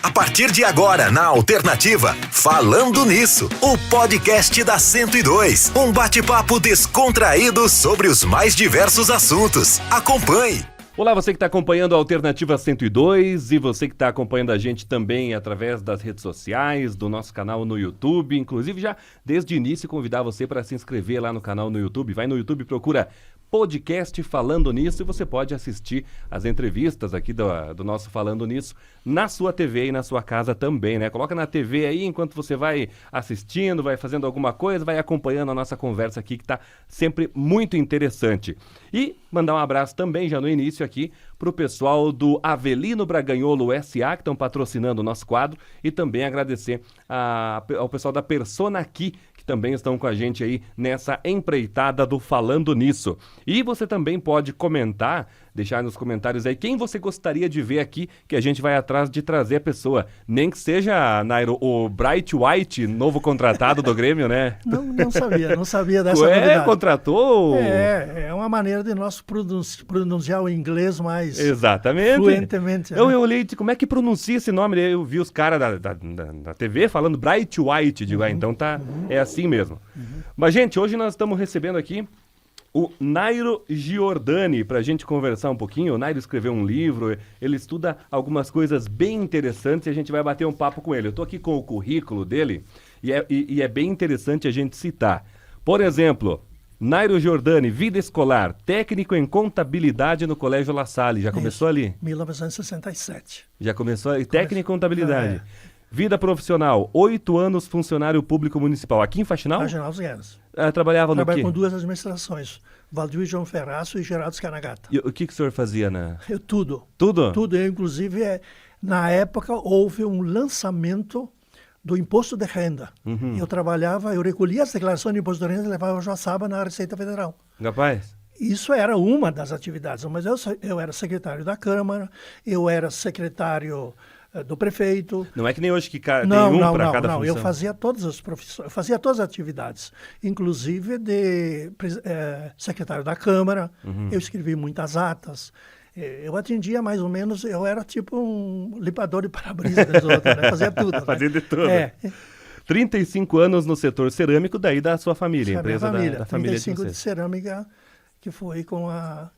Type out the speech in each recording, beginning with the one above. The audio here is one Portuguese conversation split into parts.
A partir de agora, na Alternativa, Falando Nisso, o podcast da 102. Um bate-papo descontraído sobre os mais diversos assuntos. Acompanhe! Olá, você que está acompanhando a Alternativa 102 e você que está acompanhando a gente também através das redes sociais, do nosso canal no YouTube. Inclusive, já desde o início, convidar você para se inscrever lá no canal no YouTube. Vai no YouTube, procura podcast Falando Nisso e você pode assistir as entrevistas aqui do nosso Falando Nisso na sua TV e na sua casa também, né? Coloca na TV aí enquanto você vai assistindo, vai fazendo alguma coisa, vai acompanhando a nossa conversa aqui que está sempre muito interessante. E mandar um abraço também já no início aqui para o pessoal do Avelino Braganholo S.A. que estão patrocinando o nosso quadro e também agradecer ao pessoal da Persona Aqui, que também estão com a gente aí nessa empreitada do Falando Nisso. E você também pode comentar, deixar nos comentários aí quem você gostaria de ver aqui, que a gente vai atrás de trazer a pessoa. Nem que seja, Nairo, o Bright White, novo contratado do Grêmio, né? Não sabia dessa novidade. Contratou? É uma maneira de nós pronunciar o inglês mais exatamente. Fluentemente. Eu olhei e disse, como é que pronuncia esse nome? Eu vi os caras da TV falando Bright White, digo, então tá, é assim mesmo. Mas, gente, hoje nós estamos recebendo aqui o Nairo Giordani, para a gente conversar um pouquinho. O Nairo escreveu um livro, ele estuda algumas coisas bem interessantes e a gente vai bater um papo com ele. Eu estou aqui com o currículo dele e é bem interessante a gente citar. Por exemplo, Nairo Giordani, vida escolar, técnico em contabilidade no Colégio La Salle. Já começou ali? 1967. Já começou ali? Técnico em contabilidade. Vida profissional, 8 anos funcionário público municipal. Aqui em Faxinal? Faxinal dos Guedes. Trabalhava no quê? Com duas administrações, Valdir João Ferraço e Geraldo Scanagata. E o que o senhor fazia na... Tudo. Tudo? Tudo. Inclusive, na época, houve um lançamento do imposto de renda. Eu recolhia as declarações de imposto de renda e levava Joaçaba na Receita Federal. Capaz? Isso era uma das atividades, mas eu era secretário da Câmara, eu era secretário do prefeito. Não é que nem hoje que tem para cada função. Eu fazia todas as profissões, eu fazia todas as atividades, inclusive de secretário da Câmara. Eu escrevi muitas atas. Eu atendia mais ou menos, eu era tipo um limpador de para-brisa das outras, né? Fazia tudo. Fazia de tudo. 35 anos no setor cerâmico, daí da sua família, empresa da família de vocês. 35 de cerâmica, que foi com a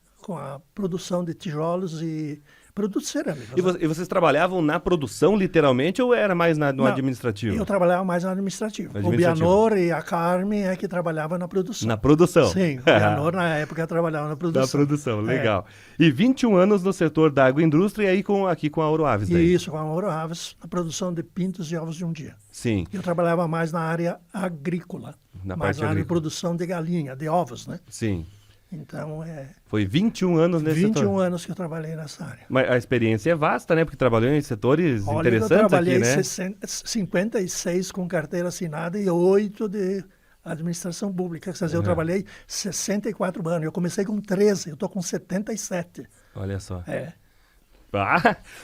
produção de tijolos e produtos cerâmicos. E vocês trabalhavam na produção, literalmente, ou era mais no administrativo? Eu trabalhava mais no administrativo. O Bianor e a Carmen é que trabalhavam na produção. Na produção? Sim, o Bianor na época trabalhava na produção. Na produção, legal. E 21 anos no setor da agroindústria e aí aqui com a Ouro Aves. Daí. Isso, com a Ouro Aves, na produção de pintos e ovos de um dia. Sim. Eu trabalhava mais na área agrícola. Na parte área agrícola. de produção de galinha, de ovos, né? Sim. Então, Foi 21 anos nesse setor? 21 anos que eu trabalhei nessa área. Mas a experiência é vasta, né? Porque trabalhou em setores interessantes eu trabalhei aqui, né? 56 com carteira assinada e 8 de administração pública. Quer dizer, eu trabalhei 64 anos. Eu comecei com 13, eu estou com 77. Olha só.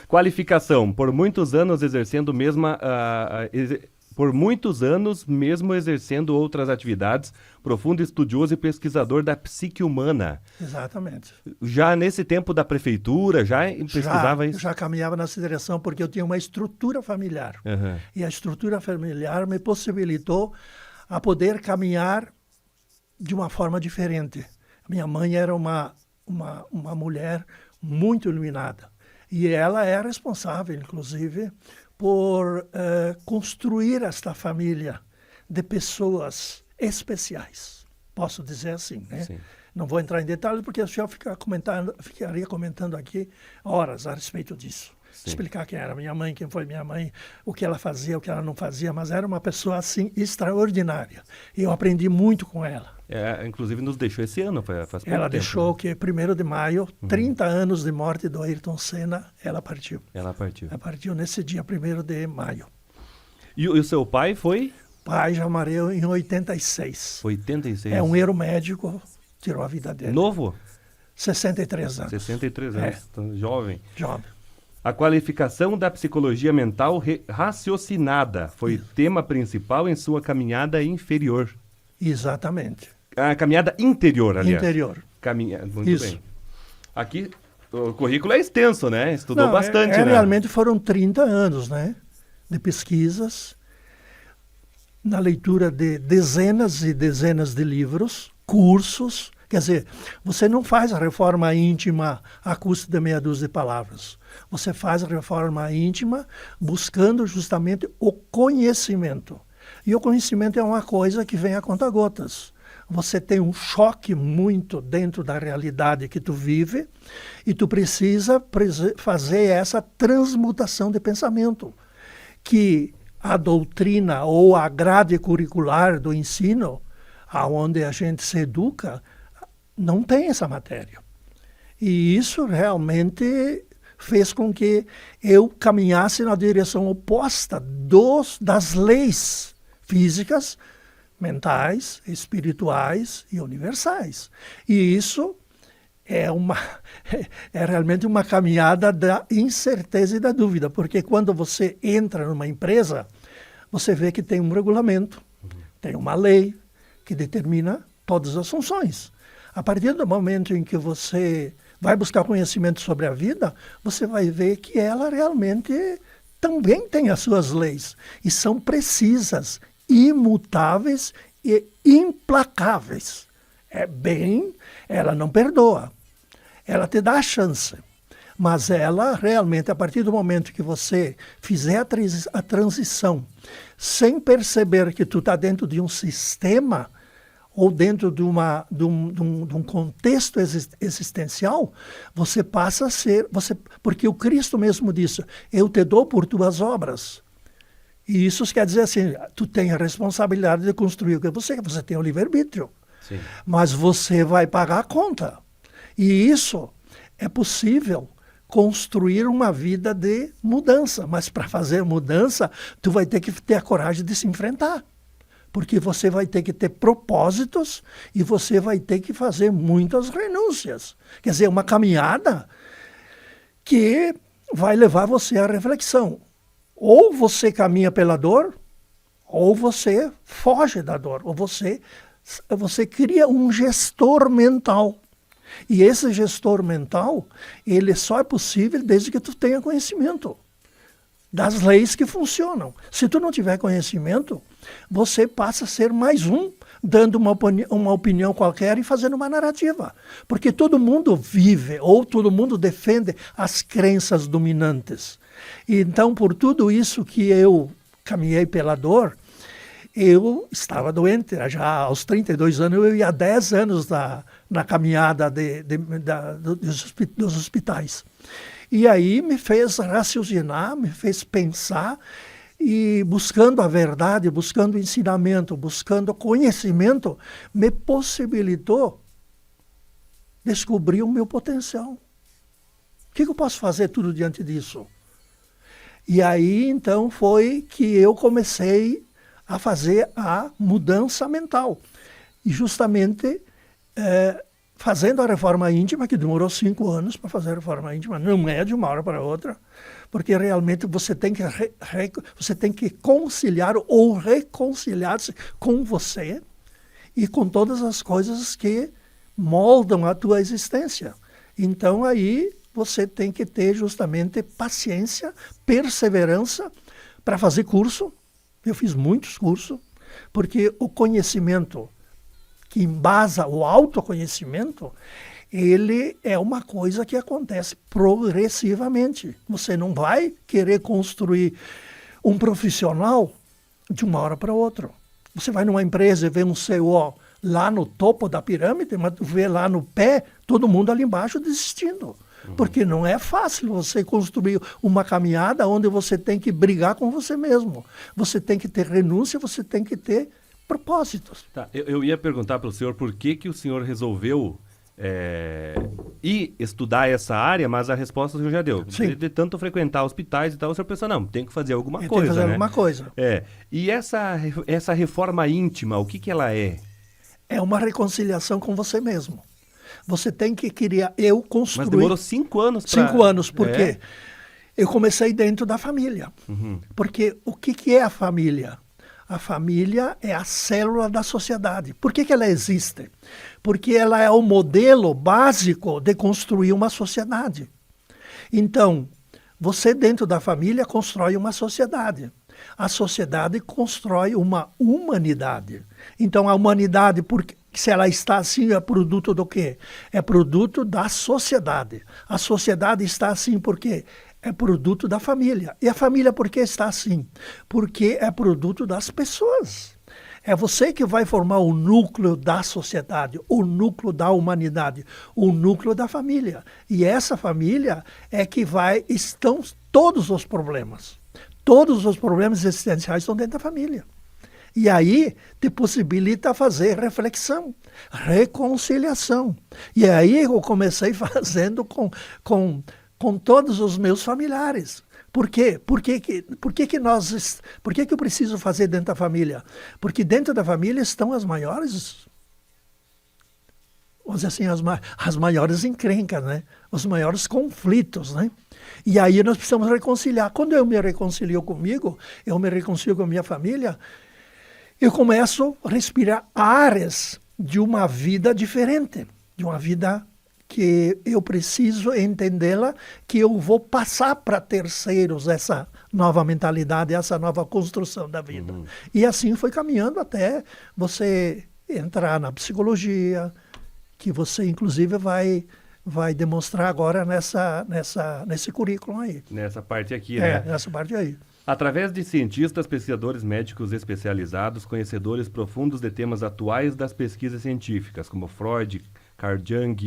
Qualificação. Por muitos anos mesmo exercendo outras atividades, profundo estudioso e pesquisador da psique humana. Exatamente. Já nesse tempo da prefeitura, já pesquisava isso? Já caminhava nessa direção, porque eu tinha uma estrutura familiar. E a estrutura familiar me possibilitou a poder caminhar de uma forma diferente. Minha mãe era uma mulher muito iluminada. E ela é responsável, inclusive, por construir esta família de pessoas especiais. Posso dizer assim, né? Sim. Não vou entrar em detalhes, porque eu já ficaria comentando aqui horas a respeito disso. Sim. Explicar quem era minha mãe, quem foi minha mãe, o que ela fazia, o que ela não fazia, mas era uma pessoa, assim, extraordinária. E eu aprendi muito com ela. Inclusive nos deixou esse ano, faz pouco tempo. Ela deixou que 1º de maio, 30 anos de morte do Ayrton Senna, ela partiu. Ela partiu nesse dia 1º de maio. E o seu pai foi? Pai já morreu em 86. 86? É um médico, tirou a vida dele. Novo? 63 anos. 63 anos, jovem. Jovem. A qualificação da psicologia mental raciocinada foi tema principal em sua caminhada inferior. Exatamente. A caminhada interior, aliás. Interior. Muito Isso. bem. Aqui o currículo é extenso, né? Estudou bastante, né? Realmente foram 30 anos, né? De pesquisas, na leitura de dezenas e dezenas de livros, cursos. Quer dizer, você não faz a reforma íntima à custa de meia dúzia de palavras. Você faz a reforma íntima buscando justamente o conhecimento. E o conhecimento é uma coisa que vem a conta-gotas. Você tem um choque muito dentro da realidade que tu vive e tu precisa fazer essa transmutação de pensamento, que a doutrina ou a grade curricular do ensino, aonde a gente se educa, não tem essa matéria. E isso realmente fez com que eu caminhasse na direção oposta das leis físicas, mentais, espirituais e universais. E isso é realmente uma caminhada da incerteza e da dúvida, porque quando você entra numa empresa, você vê que tem um regulamento, tem uma lei que determina todas as funções. A partir do momento em que você vai buscar conhecimento sobre a vida, você vai ver que ela realmente também tem as suas leis e são precisas, imutáveis e implacáveis. Ela não perdoa, ela te dá a chance, mas ela realmente, a partir do momento que você fizer a transição, sem perceber que tu está dentro de um sistema ou dentro de um contexto existencial, você passa a ser, porque o Cristo mesmo disse, eu te dou por tuas obras. E isso quer dizer assim, tu tem a responsabilidade de construir o que você tem o livre-arbítrio. Sim. Mas você vai pagar a conta. E isso é possível construir uma vida de mudança. Mas para fazer mudança, tu vai ter que ter a coragem de se enfrentar. Porque você vai ter que ter propósitos e você vai ter que fazer muitas renúncias. Quer dizer, uma caminhada que vai levar você à reflexão. Ou você caminha pela dor, ou você foge da dor, ou você cria um gestor mental. E esse gestor mental, ele só é possível desde que tu tenha conhecimento das leis que funcionam. Se tu não tiver conhecimento, você passa a ser mais um, dando uma opinião qualquer e fazendo uma narrativa. Porque todo mundo vive, ou todo mundo defende as crenças dominantes. E então, por tudo isso que eu caminhei pela dor, eu estava doente. Já aos 32 anos, eu ia há 10 anos na caminhada dos hospitais. E aí me fez raciocinar, me fez pensar, e buscando a verdade, buscando ensinamento, buscando conhecimento, me possibilitou descobrir o meu potencial. O que eu posso fazer tudo diante disso? E aí, então, foi que eu comecei a fazer a mudança mental. E justamente fazendo a reforma íntima, que demorou 5 anos para fazer a reforma íntima, não é de uma hora para outra, porque realmente você tem que conciliar ou reconciliar-se com você e com todas as coisas que moldam a tua existência. Então aí você tem que ter justamente paciência, perseverança para fazer curso. Eu fiz muitos cursos, porque o conhecimento que embasa o autoconhecimento, ele é uma coisa que acontece progressivamente. Você não vai querer construir um profissional de uma hora para outra. Você vai numa empresa e vê um CEO lá no topo da pirâmide, mas vê lá no pé todo mundo ali embaixo desistindo. Porque não é fácil você construir uma caminhada onde você tem que brigar com você mesmo. Você tem que ter renúncia, você tem que ter propósitos. Tá, eu ia perguntar para o senhor por que o senhor resolveu ir estudar essa área, mas a resposta o senhor já deu. De tanto frequentar hospitais e tal, o senhor pensou, não, tem que fazer alguma coisa, tem que fazer né? alguma coisa. E essa reforma íntima, o que ela é? É uma reconciliação com você mesmo. Você tem que criar, eu construí... Mas demorou 5 anos para... 5 anos, por quê? Eu comecei dentro da família. Porque o que é a família? A família é a célula da sociedade. Por que ela existe? Porque ela é o modelo básico de construir uma sociedade. Então, você dentro da família constrói uma sociedade. A sociedade constrói uma humanidade. Então, a humanidade, se ela está assim, é produto do quê? É produto da sociedade. A sociedade está assim por quê? É produto da família. E a família por que está assim? Porque é produto das pessoas. É você que vai formar o núcleo da sociedade, o núcleo da humanidade, o núcleo da família. E essa família é que estão todos os problemas. Todos os problemas existenciais estão dentro da família. E aí te possibilita fazer reflexão, reconciliação. E aí eu comecei fazendo com todos os meus familiares. Por quê? Por que eu preciso fazer dentro da família? Porque dentro da família estão as maiores, vamos dizer assim, as maiores encrencas, né? Os maiores conflitos, né? E aí nós precisamos reconciliar. Quando eu me reconcilio comigo, eu me reconcilio com a minha família, eu começo a respirar ares de uma vida diferente, de uma vida que eu preciso entendê-la, que eu vou passar para terceiros essa nova mentalidade, essa nova construção da vida. E assim foi caminhando até você entrar na psicologia, que você inclusive vai demonstrar agora nesse currículo aí. Nessa parte aqui, né? Nessa parte aí. Através de cientistas, pesquisadores médicos especializados, conhecedores profundos de temas atuais das pesquisas científicas, como Freud, Carl Jung,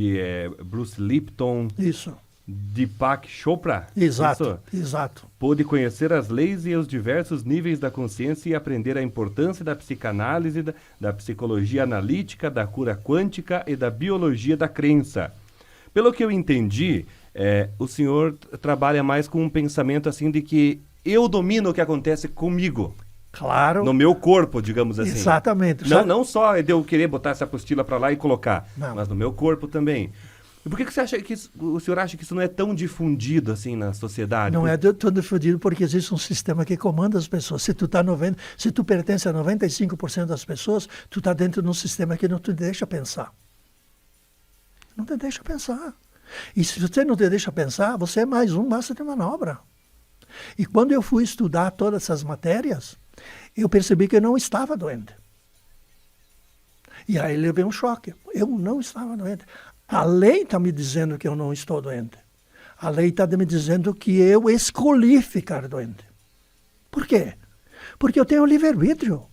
Bruce Lipton, isso. Deepak Chopra. Exato, exato. Pôde conhecer as leis e os diversos níveis da consciência e aprender a importância da psicanálise, da psicologia analítica, da cura quântica e da biologia da crença. Pelo que eu entendi, o senhor trabalha mais com um pensamento assim de que eu domino o que acontece comigo. Claro. No meu corpo, digamos assim. Exatamente. Não só de eu querer botar essa apostila para lá e colocar, mas no meu corpo também. E por que você acha que o senhor acha que isso não é tão difundido assim na sociedade? Não é tão difundido porque existe um sistema que comanda as pessoas. Se tu pertence a 95% das pessoas, tu está dentro de um sistema que não te deixa pensar. Não te deixa pensar. E se você não te deixa pensar, você é mais um massa de manobra. E quando eu fui estudar todas essas matérias, eu percebi que eu não estava doente. E aí levei um choque. Eu não estava doente. A lei está me dizendo que eu não estou doente. A lei está me dizendo que eu escolhi ficar doente. Por quê? Porque eu tenho livre-arbítrio.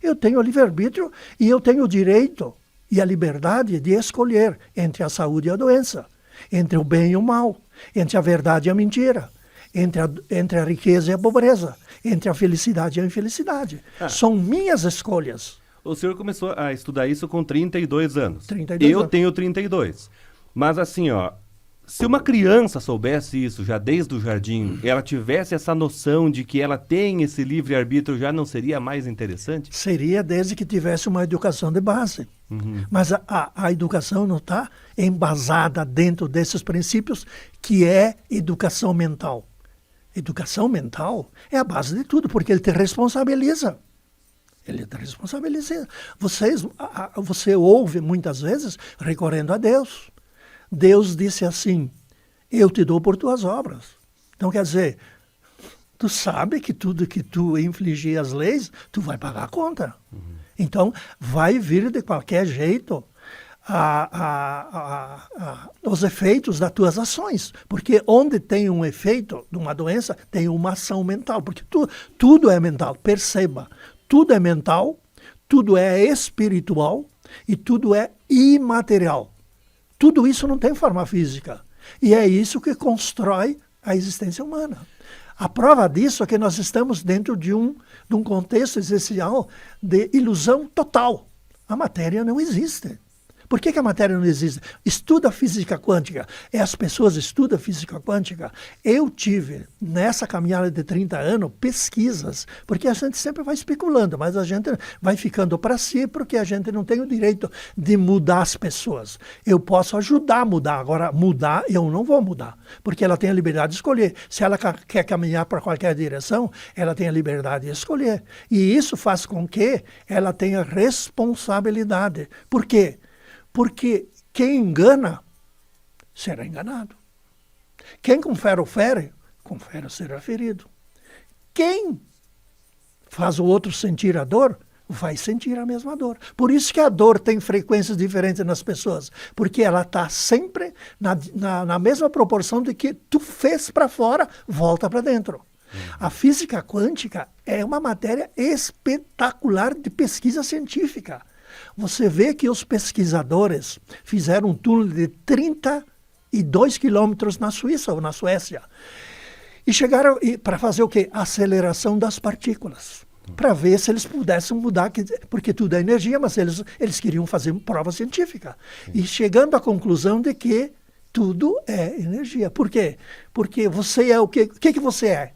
Eu tenho livre-arbítrio e eu tenho o direito e a liberdade de escolher entre a saúde e a doença, entre o bem e o mal, entre a verdade e a mentira, entre a riqueza e a pobreza, entre a felicidade e a infelicidade. São minhas escolhas. O senhor começou a estudar isso com 32 anos. 32 eu anos. tenho 32. Mas assim, se uma criança soubesse isso já desde o jardim, ela tivesse essa noção de que ela tem esse livre-arbítrio, já não seria mais interessante? Seria desde que tivesse uma educação de base. Mas a educação não está embasada dentro desses princípios, que é educação mental. Educação mental é a base de tudo, porque ele te responsabiliza. Ele te responsabiliza. Você ouve muitas vezes recorrendo a Deus. Deus disse assim, eu te dou por tuas obras. Então, quer dizer, tu sabe que tudo que tu infligir as leis, tu vai pagar a conta. Então, vai vir de qualquer jeito os efeitos das tuas ações. Porque onde tem um efeito de uma doença, tem uma ação mental. Porque tudo é mental, perceba. Tudo é mental, tudo é espiritual e tudo é imaterial. Tudo isso não tem forma física. E é isso que constrói a existência humana. A prova disso é que nós estamos dentro de um contexto existencial de ilusão total. A matéria não existe. Por que a matéria não existe? Estuda física quântica. E as pessoas estudam física quântica. Eu tive, nessa caminhada de 30 anos, pesquisas, porque a gente sempre vai especulando, mas a gente vai ficando para si, porque a gente não tem o direito de mudar as pessoas. Eu posso ajudar a mudar. Agora, mudar, eu não vou mudar, porque ela tem a liberdade de escolher. Se ela quer caminhar para qualquer direção, ela tem a liberdade de escolher. E isso faz com que ela tenha responsabilidade. Por quê? Porque quem engana será enganado. Quem confere o fere, confere será ferido. Quem faz o outro sentir a dor, vai sentir a mesma dor. Por isso que a dor tem frequências diferentes nas pessoas, porque ela está sempre na mesma proporção de que tu fez para fora, volta para dentro. A física quântica é uma matéria espetacular de pesquisa científica. Você vê que os pesquisadores fizeram um túnel de 32 quilômetros na Suíça ou na Suécia. E chegaram para fazer o quê? Aceleração das partículas. Para ver se eles pudessem mudar, porque tudo é energia, mas eles queriam fazer prova científica. E chegando à conclusão de que tudo é energia. Por quê? Porque você é o quê? O que você é?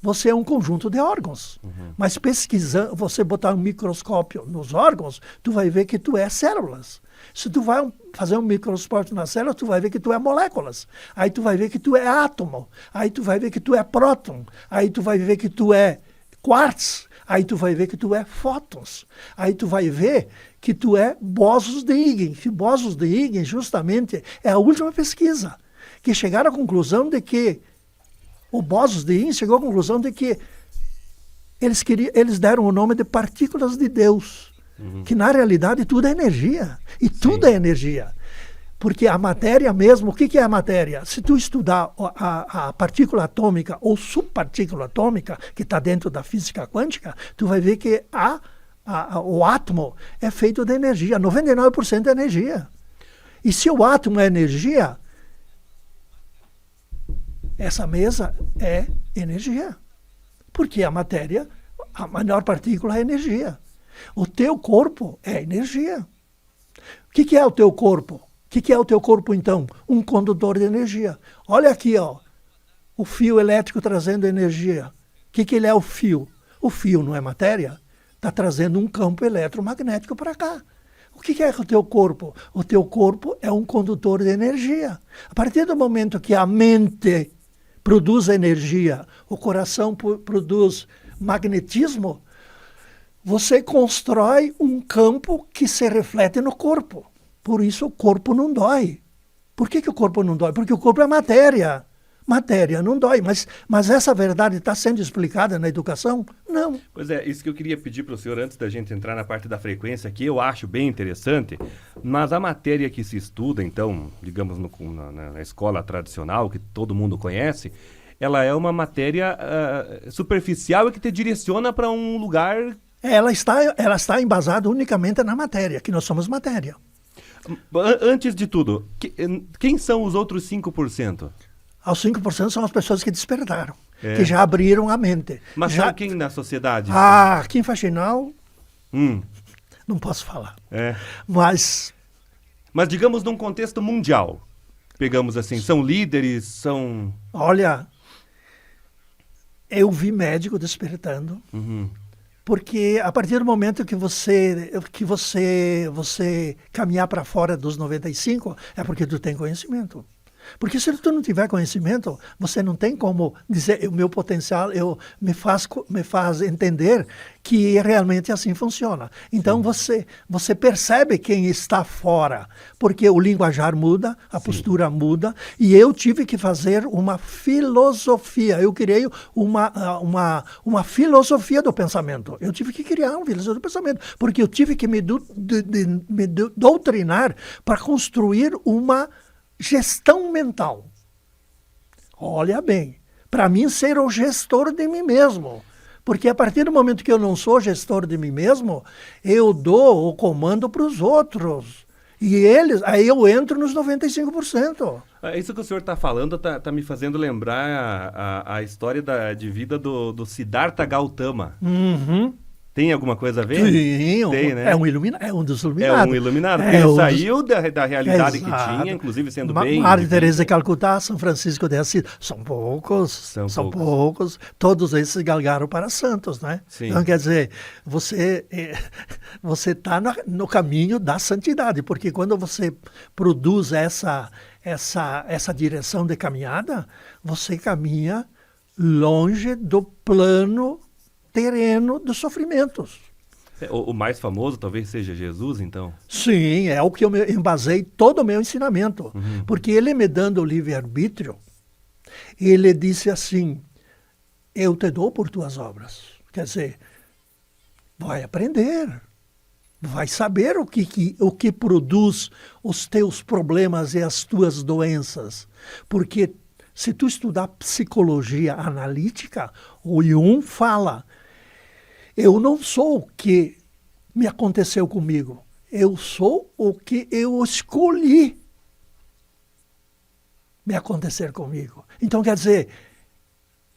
Você é um conjunto de órgãos. Mas pesquisando, você botar um microscópio nos órgãos, tu vai ver que tu é células. Se tu vai fazer um microscópio na célula, tu vai ver que tu é moléculas. Aí tu vai ver que tu é átomo. Aí tu vai ver que tu é próton. Aí tu vai ver que tu é quartz. Aí tu vai ver que tu é fótons. Aí tu vai ver que tu é bósons de Higgs. Que bósons de Higgs, justamente, é a última pesquisa. Que chegaram à conclusão de que o bósons de Higgs chegou à conclusão de que eles deram o nome de partículas de Deus. Que na realidade tudo é energia. E tudo é energia. Porque a matéria mesmo, o que é a matéria? Se tu estudar a partícula atômica ou subpartícula atômica, que está dentro da física quântica, tu vai ver que o átomo é feito de energia. 99% é energia. E se o átomo é energia, essa mesa é energia. Porque a matéria, a menor partícula é energia. O teu corpo é energia. O que é o teu corpo? O que é o teu corpo, então? Um condutor de energia. Olha aqui, ó, o fio elétrico trazendo energia. O que ele é, o fio? O fio não é matéria? Está trazendo um campo eletromagnético para cá. O que é o teu corpo? O teu corpo é um condutor de energia. A partir do momento que a mente produz energia, o coração produz magnetismo, você constrói um campo que se reflete no corpo. Por isso o corpo não dói. Por que o corpo não dói? Porque o corpo é matéria. Matéria não dói. Mas essa verdade está sendo explicada na educação? Não. Pois é, isso que eu queria pedir para o senhor antes da gente entrar na parte da frequência, que eu acho bem interessante, mas a matéria que se estuda, então, digamos, na escola tradicional, que todo mundo conhece, ela é uma matéria superficial e que te direciona para um lugar... Ela está embasada unicamente na matéria, que nós somos matéria. Antes de tudo, quem são os outros 5%? Os 5% são as pessoas que despertaram, que já abriram a mente. Mas são quem na sociedade? Aqui em Faxinal, não posso falar. Mas digamos num contexto mundial, pegamos assim, são líderes, são... Olha, eu vi médico despertando, porque a partir do momento que você caminhar para fora dos 95, é porque tu tem conhecimento. Porque se tu não tiver conhecimento, você não tem como dizer o meu potencial me faz entender que realmente assim funciona. Então você percebe quem está fora, porque o linguajar muda, a postura muda, e eu tive que fazer uma filosofia. Eu criei uma filosofia do pensamento. Eu tive que criar uma filosofia do pensamento, porque eu tive que me doutrinar para construir uma gestão mental. Olha bem, para mim ser o gestor de mim mesmo. Porque a partir do momento que eu não sou gestor de mim mesmo, eu dou o comando para os outros. E aí eu entro nos 95%. Isso que o senhor está falando tá me fazendo lembrar a história de vida do Siddhartha Gautama. Tem alguma coisa a ver? Tem, né? É um dos iluminados. É um iluminado, porque ele saiu da realidade que Exato. tinha, inclusive sendo bem... Maria Teresa de Calcutá, São Francisco de Assis, são poucos. Todos esses galgaram para santos, né? Sim. Então, quer dizer, você está no caminho da santidade, porque quando você produz essa direção de caminhada, você caminha longe do plano terreno dos sofrimentos. O mais famoso talvez seja Jesus, então? Sim, é o que eu embasei todo o meu ensinamento. Porque ele me dando o livre-arbítrio, ele disse assim, eu te dou por tuas obras. Quer dizer, vai aprender, vai saber o que produz os teus problemas e as tuas doenças. Porque se tu estudar psicologia analítica, o Jung fala, eu não sou o que me aconteceu comigo, eu sou o que eu escolhi me acontecer comigo. Então, quer dizer,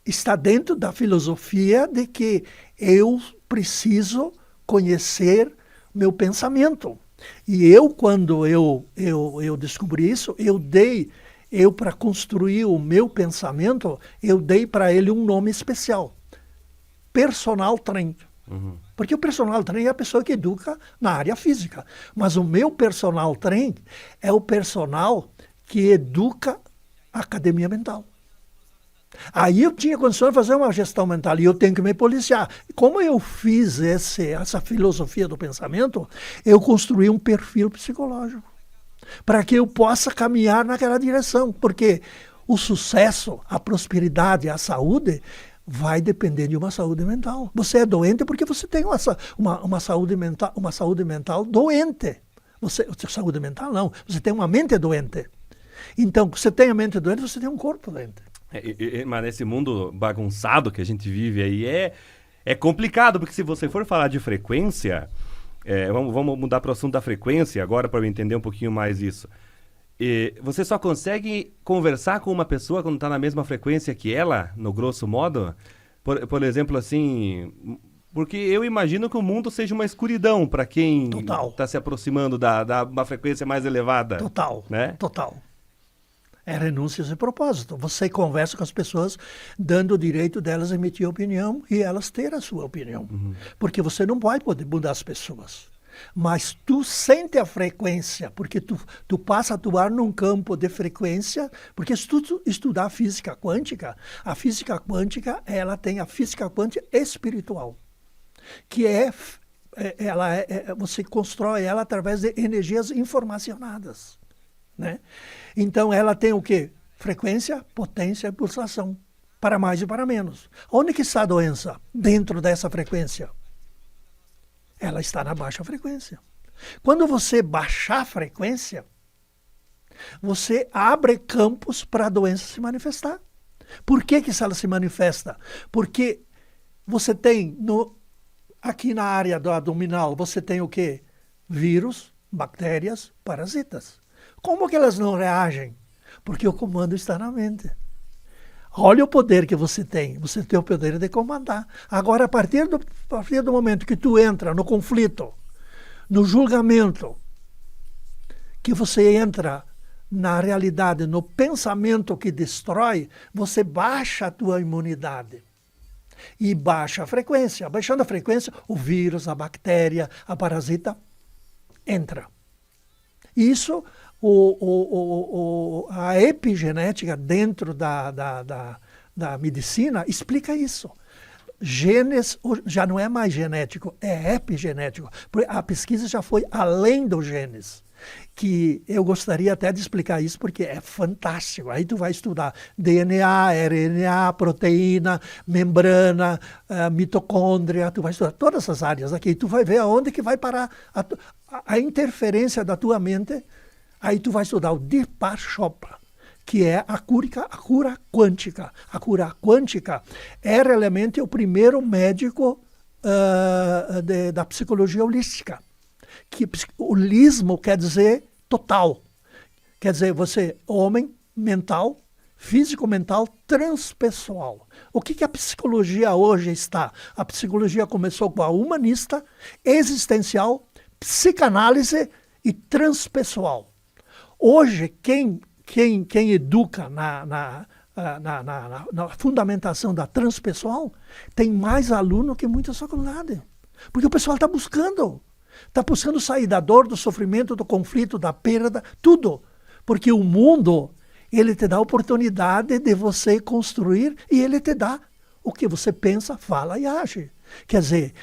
está dentro da filosofia de que eu preciso conhecer meu pensamento. E quando eu descobri isso, para construir o meu pensamento, eu dei para ele um nome especial. Personal trainer. Porque o personal trainer é a pessoa que educa na área física. Mas o meu personal trainer é o personal que educa a academia mental. Aí eu tinha condições de fazer uma gestão mental e eu tenho que me policiar. Como eu fiz essa filosofia do pensamento, eu construí um perfil psicológico para que eu possa caminhar naquela direção. Porque o sucesso, a prosperidade, a saúde vai depender de uma saúde mental. Você é doente porque você tem uma saúde mental doente. Saúde mental não, você tem uma mente doente. Então, você tem a mente doente, você tem um corpo doente. Mas nesse mundo bagunçado que a gente vive aí, é complicado, porque se você for falar de frequência, vamos mudar para o assunto da frequência agora para eu entender um pouquinho mais isso. Você só consegue conversar com uma pessoa quando está na mesma frequência que ela, no grosso modo? Por exemplo, assim... Porque eu imagino que o mundo seja uma escuridão para quem está se aproximando da uma frequência mais elevada. Total, né? Total. É renúncia sem propósito. Você conversa com as pessoas dando o direito delas emitir opinião e elas ter a sua opinião. Porque você não vai poder mudar as pessoas. Mas tu sente a frequência, porque tu passa a atuar num campo de frequência, porque se tu estudar física quântica, a física quântica, ela tem a física quântica espiritual, que você constrói ela através de energias informacionadas, né? Então ela tem o quê? Frequência, potência e pulsação, para mais e para menos. Onde que está a doença? Dentro dessa frequência. Ela está na baixa frequência. Quando você baixar a frequência, você abre campos para a doença se manifestar. Por que ela se manifesta? Porque você tem, aqui na área do abdominal, você tem o quê? Vírus, bactérias, parasitas. Como que elas não reagem? Porque o comando está na mente. Olha o poder que você tem. Você tem o poder de comandar. Agora, a partir do momento que tu entra no conflito, no julgamento, que você entra na realidade, no pensamento que destrói, você baixa a tua imunidade. E baixa a frequência. Baixando a frequência, o vírus, a bactéria, a parasita entra. Isso... a epigenética dentro da medicina explica isso. Genes já não é mais genético, é epigenético. A pesquisa já foi além dos genes. Que eu gostaria até de explicar isso porque é fantástico. Aí tu vai estudar DNA, RNA, proteína, membrana, mitocôndria, tu vai estudar todas essas áreas aqui. Tu vai ver aonde que vai parar a interferência da tua mente. Aí tu vai estudar o Deepak Chopra, que é a cura quântica. A cura quântica é realmente o primeiro médico da psicologia holística. Que holismo quer dizer total. Quer dizer, você, homem, mental, físico-mental transpessoal. O que a psicologia hoje está? A psicologia começou com a humanista, existencial, psicanálise e transpessoal. Hoje, quem educa na fundamentação da transpessoal tem mais aluno que muitas faculdades. Porque o pessoal está buscando sair da dor, do sofrimento, do conflito, da perda, tudo. Porque o mundo, ele te dá a oportunidade de você construir e ele te dá o que você pensa, fala e age. Quer dizer,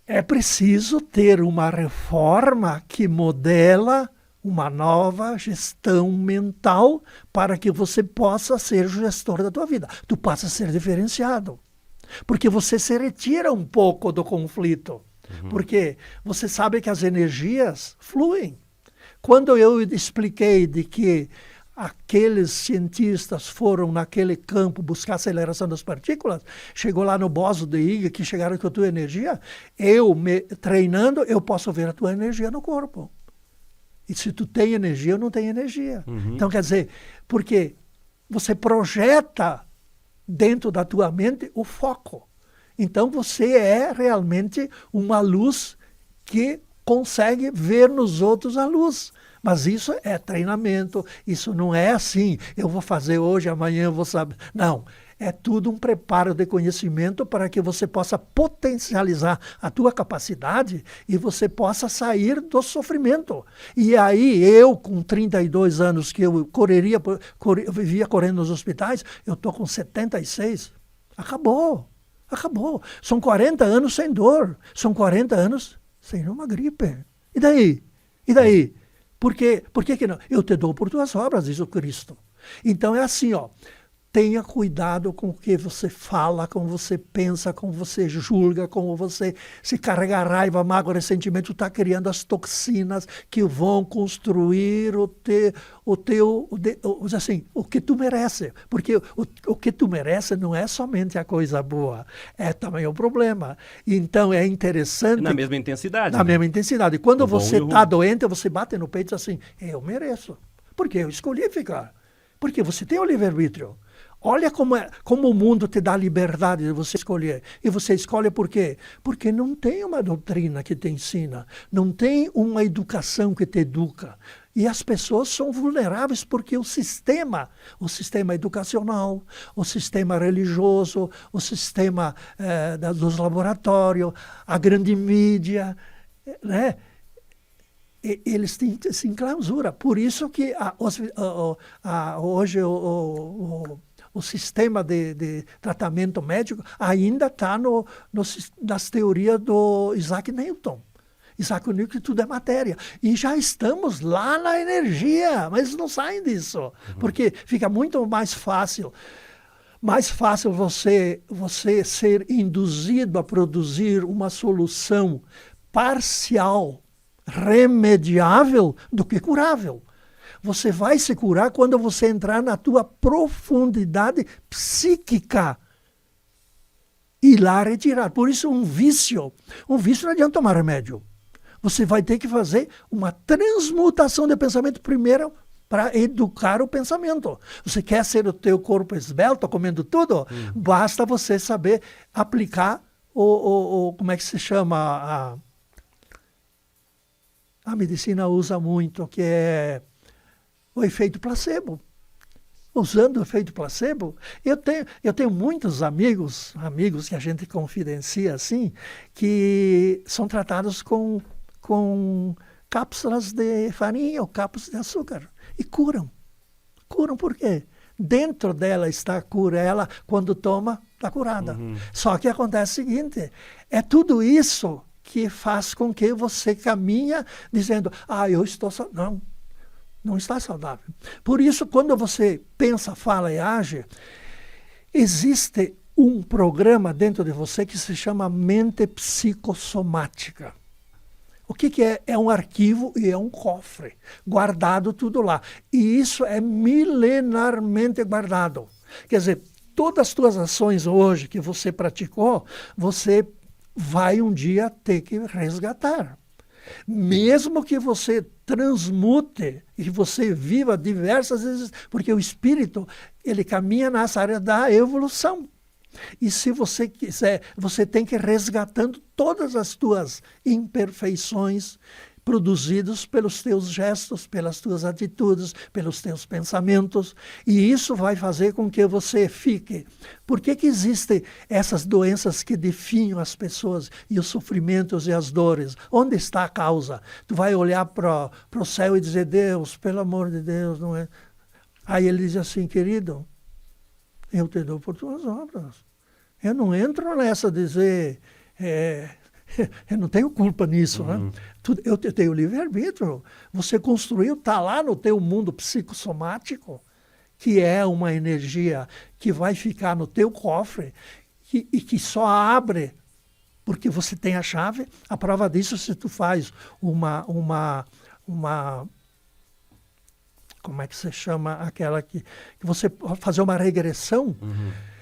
é preciso ter uma reforma que modela uma nova gestão mental para que você possa ser o gestor da tua vida. Tu passa a ser diferenciado. Porque você se retira um pouco do conflito. Porque você sabe que as energias fluem. Quando eu expliquei de que aqueles cientistas foram naquele campo buscar a aceleração das partículas, chegou lá no boson de Higgs, que chegaram com a tua energia, treinando, eu posso ver a tua energia no corpo. E se tu tem energia, eu não tenho energia. Então, quer dizer, porque você projeta dentro da tua mente o foco. Então, você é realmente uma luz que consegue ver nos outros a luz. Mas isso é treinamento, isso não é assim, eu vou fazer hoje, amanhã eu vou saber. Não, é tudo um preparo de conhecimento para que você possa potencializar a tua capacidade e você possa sair do sofrimento. E aí eu, com 32 anos, que eu vivia correndo nos hospitais, eu estou com 76. Acabou. São 40 anos sem dor, são 40 anos sem uma gripe. E daí? Por que não? Eu te dou por tuas obras, diz o Cristo. Então é assim, tenha cuidado com o que você fala, como você pensa, como você julga, como você se carrega raiva, mágoa, ressentimento, está criando as toxinas que vão construir o que tu merece. Porque o que tu merece não é somente a coisa boa, é também o problema. Então é interessante... Na mesma intensidade. Na mesma intensidade. Quando você está doente, você bate no peito assim, eu mereço. Porque eu escolhi ficar. Porque você tem o livre-arbítrio. Olha como o mundo te dá a liberdade de você escolher. E você escolhe por quê? Porque não tem uma doutrina que te ensina. Não tem uma educação que te educa. E as pessoas são vulneráveis porque o sistema educacional, o sistema religioso, o sistema dos laboratórios, a grande mídia, né? Eles se enclausura. Por isso que hoje o sistema de tratamento médico ainda está nas teorias do Isaac Newton. Isaac Newton, que tudo é matéria. E já estamos lá na energia, mas não saem disso. Porque fica muito mais fácil você ser induzido a produzir uma solução parcial, remediável, do que curável. Você vai se curar quando você entrar na tua profundidade psíquica e lá retirar. Por isso, um vício não adianta tomar remédio. Você vai ter que fazer uma transmutação de pensamento primeiro para educar o pensamento. Você quer ser o teu corpo esbelto, comendo tudo? Basta você saber aplicar como é que se chama? A medicina usa muito, que é o efeito placebo. Usando o efeito placebo, eu tenho muitos amigos que a gente confidencia assim, que são tratados com cápsulas de farinha ou cápsulas de açúcar. E curam. Curam por quê? Dentro dela está a cura. Ela, quando toma, está curada. Só que acontece o seguinte, é tudo isso que faz com que você caminha dizendo, eu estou saudável. Não está saudável. Por isso, quando você pensa, fala e age, existe um programa dentro de você que se chama mente psicossomática. O que é? É um arquivo e é um cofre, guardado tudo lá. E isso é milenarmente guardado. Quer dizer, todas as tuas ações hoje que você praticou, você vai um dia ter que resgatar. Mesmo que você transmute e você viva diversas vezes, porque o espírito, ele caminha nessa área da evolução. E se você quiser, você tem que ir resgatando todas as tuas imperfeições produzidas pelos teus gestos, pelas tuas atitudes, pelos teus pensamentos. E isso vai fazer com que você fique. Por que existem essas doenças que definham as pessoas e os sofrimentos e as dores? Onde está a causa? Tu vai olhar para o céu e dizer, Deus, pelo amor de Deus, não é? Aí ele diz assim, querido, eu te dou por tuas obras. Eu não entro nessa dizer, eu não tenho culpa nisso, né? Eu tenho livre-arbítrio. Você construiu, está lá no teu mundo psicossomático, que é uma energia que vai ficar no teu cofre e que só abre porque você tem a chave. A prova disso, se tu faz uma como é que se chama aquela que você pode fazer uma regressão.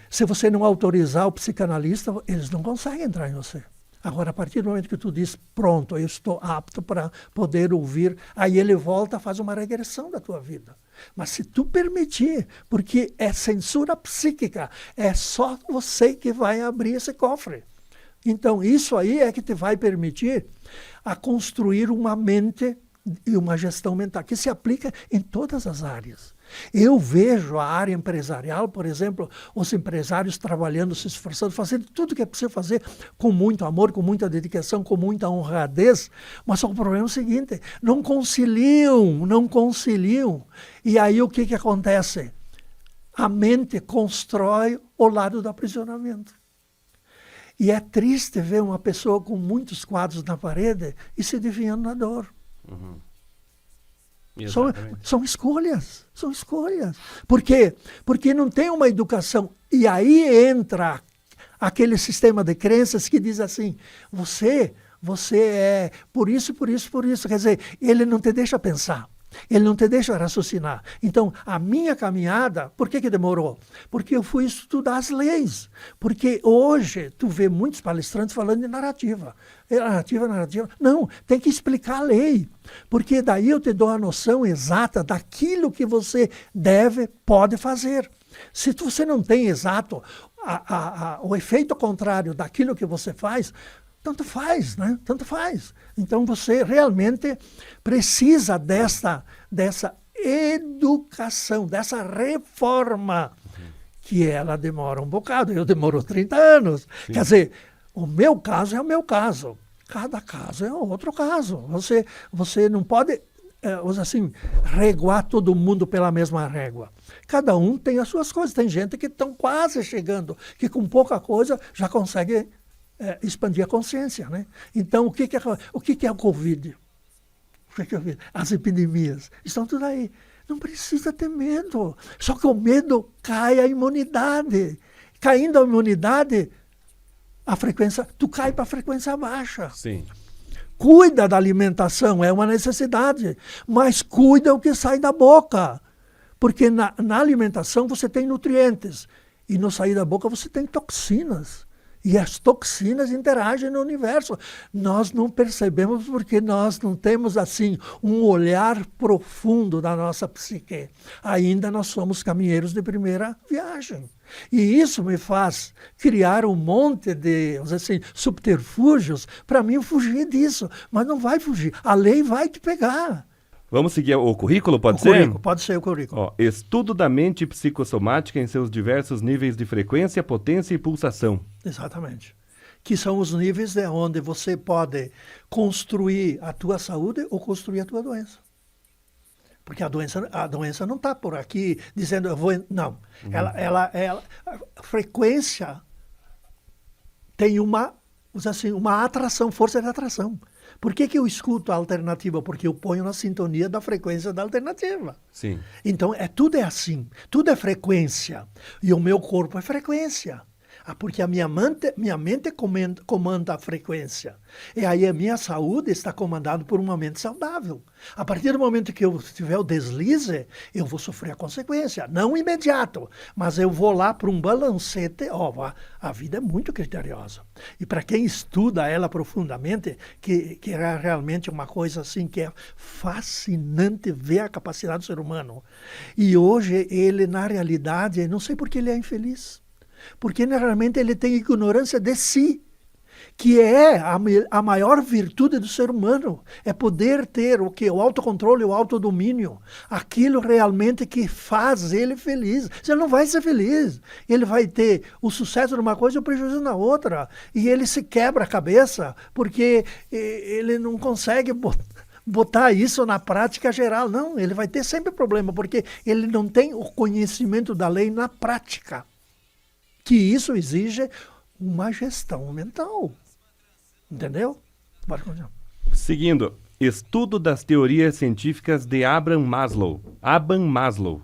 Se você não autorizar o psicanalista, eles não conseguem entrar em você. Agora, a partir do momento que tu diz, pronto, eu estou apto para poder ouvir, aí ele volta, faz uma regressão da tua vida. Mas se tu permitir, porque é censura psíquica, é só você que vai abrir esse cofre. Então, isso aí é que te vai permitir a construir uma mente e uma gestão mental que se aplica em todas as áreas. Eu vejo a área empresarial, por exemplo, os empresários trabalhando, se esforçando, fazendo tudo o que é possível fazer com muito amor, com muita dedicação, com muita honradez, mas só o problema é o seguinte, não conciliam. E aí o que acontece? A mente constrói o lado do aprisionamento. E é triste ver uma pessoa com muitos quadros na parede e se desviando na dor. São escolhas. Por quê? Porque não tem uma educação. E aí entra aquele sistema de crenças que diz assim, você é por isso. Quer dizer, ele não te deixa pensar. Ele não te deixa raciocinar. Então, a minha caminhada, por que demorou? Porque eu fui estudar as leis. Porque hoje, tu vê muitos palestrantes falando de narrativa. Narrativa. Não, tem que explicar a lei. Porque daí eu te dou a noção exata daquilo que você pode fazer. Se você não tem exato o efeito contrário daquilo que você faz, tanto faz, né? Tanto faz. Então você realmente precisa dessa educação, dessa reforma, que ela demora um bocado. Eu demoro 30 anos. Sim. Quer dizer, o meu caso é o meu caso. Cada caso é outro caso. Você não pode, assim, reguar todo mundo pela mesma régua. Cada um tem as suas coisas. Tem gente que estão quase chegando, que com pouca coisa já consegue expandir a consciência, né? Então, o que é o Covid? As epidemias estão tudo aí. Não precisa ter medo. Só que o medo cai a imunidade. Caindo a imunidade, tu cai para a frequência baixa. Sim. Cuida da alimentação, é uma necessidade. Mas cuida o que sai da boca. Porque na alimentação você tem nutrientes. E no sair da boca você tem toxinas. E as toxinas interagem no universo. Nós não percebemos porque nós não temos, assim, um olhar profundo da nossa psique. Ainda nós somos caminheiros de primeira viagem. E isso me faz criar um monte de, assim, subterfúgios para mim fugir disso. Mas não vai fugir. A lei vai te pegar. Vamos seguir o currículo, pode ser? Currículo, pode ser o currículo. Estudo da mente psicossomática em seus diversos níveis de frequência, potência e pulsação. Exatamente. Que são os níveis onde você pode construir a tua saúde ou construir a tua doença. Porque a doença não está por aqui dizendo eu vou... Não. A frequência tem uma atração, força de atração. Por que eu escuto a alternativa? Porque eu ponho na sintonia da frequência da alternativa. Sim. Então, tudo é assim. Tudo é frequência. E o meu corpo é frequência. Porque a minha mente comanda a frequência. E aí a minha saúde está comandada por uma mente saudável. A partir do momento que eu tiver o deslize, eu vou sofrer a consequência. Não imediato, mas eu vou lá para um balancete. A vida é muito criteriosa. E para quem estuda ela profundamente, que é realmente uma coisa assim que é fascinante ver a capacidade do ser humano. E hoje ele, na realidade, não sei por que ele é infeliz. Porque realmente ele tem ignorância de si, que é a maior virtude do ser humano. É poder ter o quê? O autocontrole, o autodomínio. Aquilo realmente que faz ele feliz. Você não vai ser feliz. Ele vai ter o sucesso numa coisa e o prejuízo na outra. E ele se quebra a cabeça porque ele não consegue botar isso na prática geral. Não, ele vai ter sempre problema, porque ele não tem o conhecimento da lei na prática. Que isso exige uma gestão mental. Entendeu? Bora continuar. Seguindo, estudo das teorias científicas de Abraham Maslow,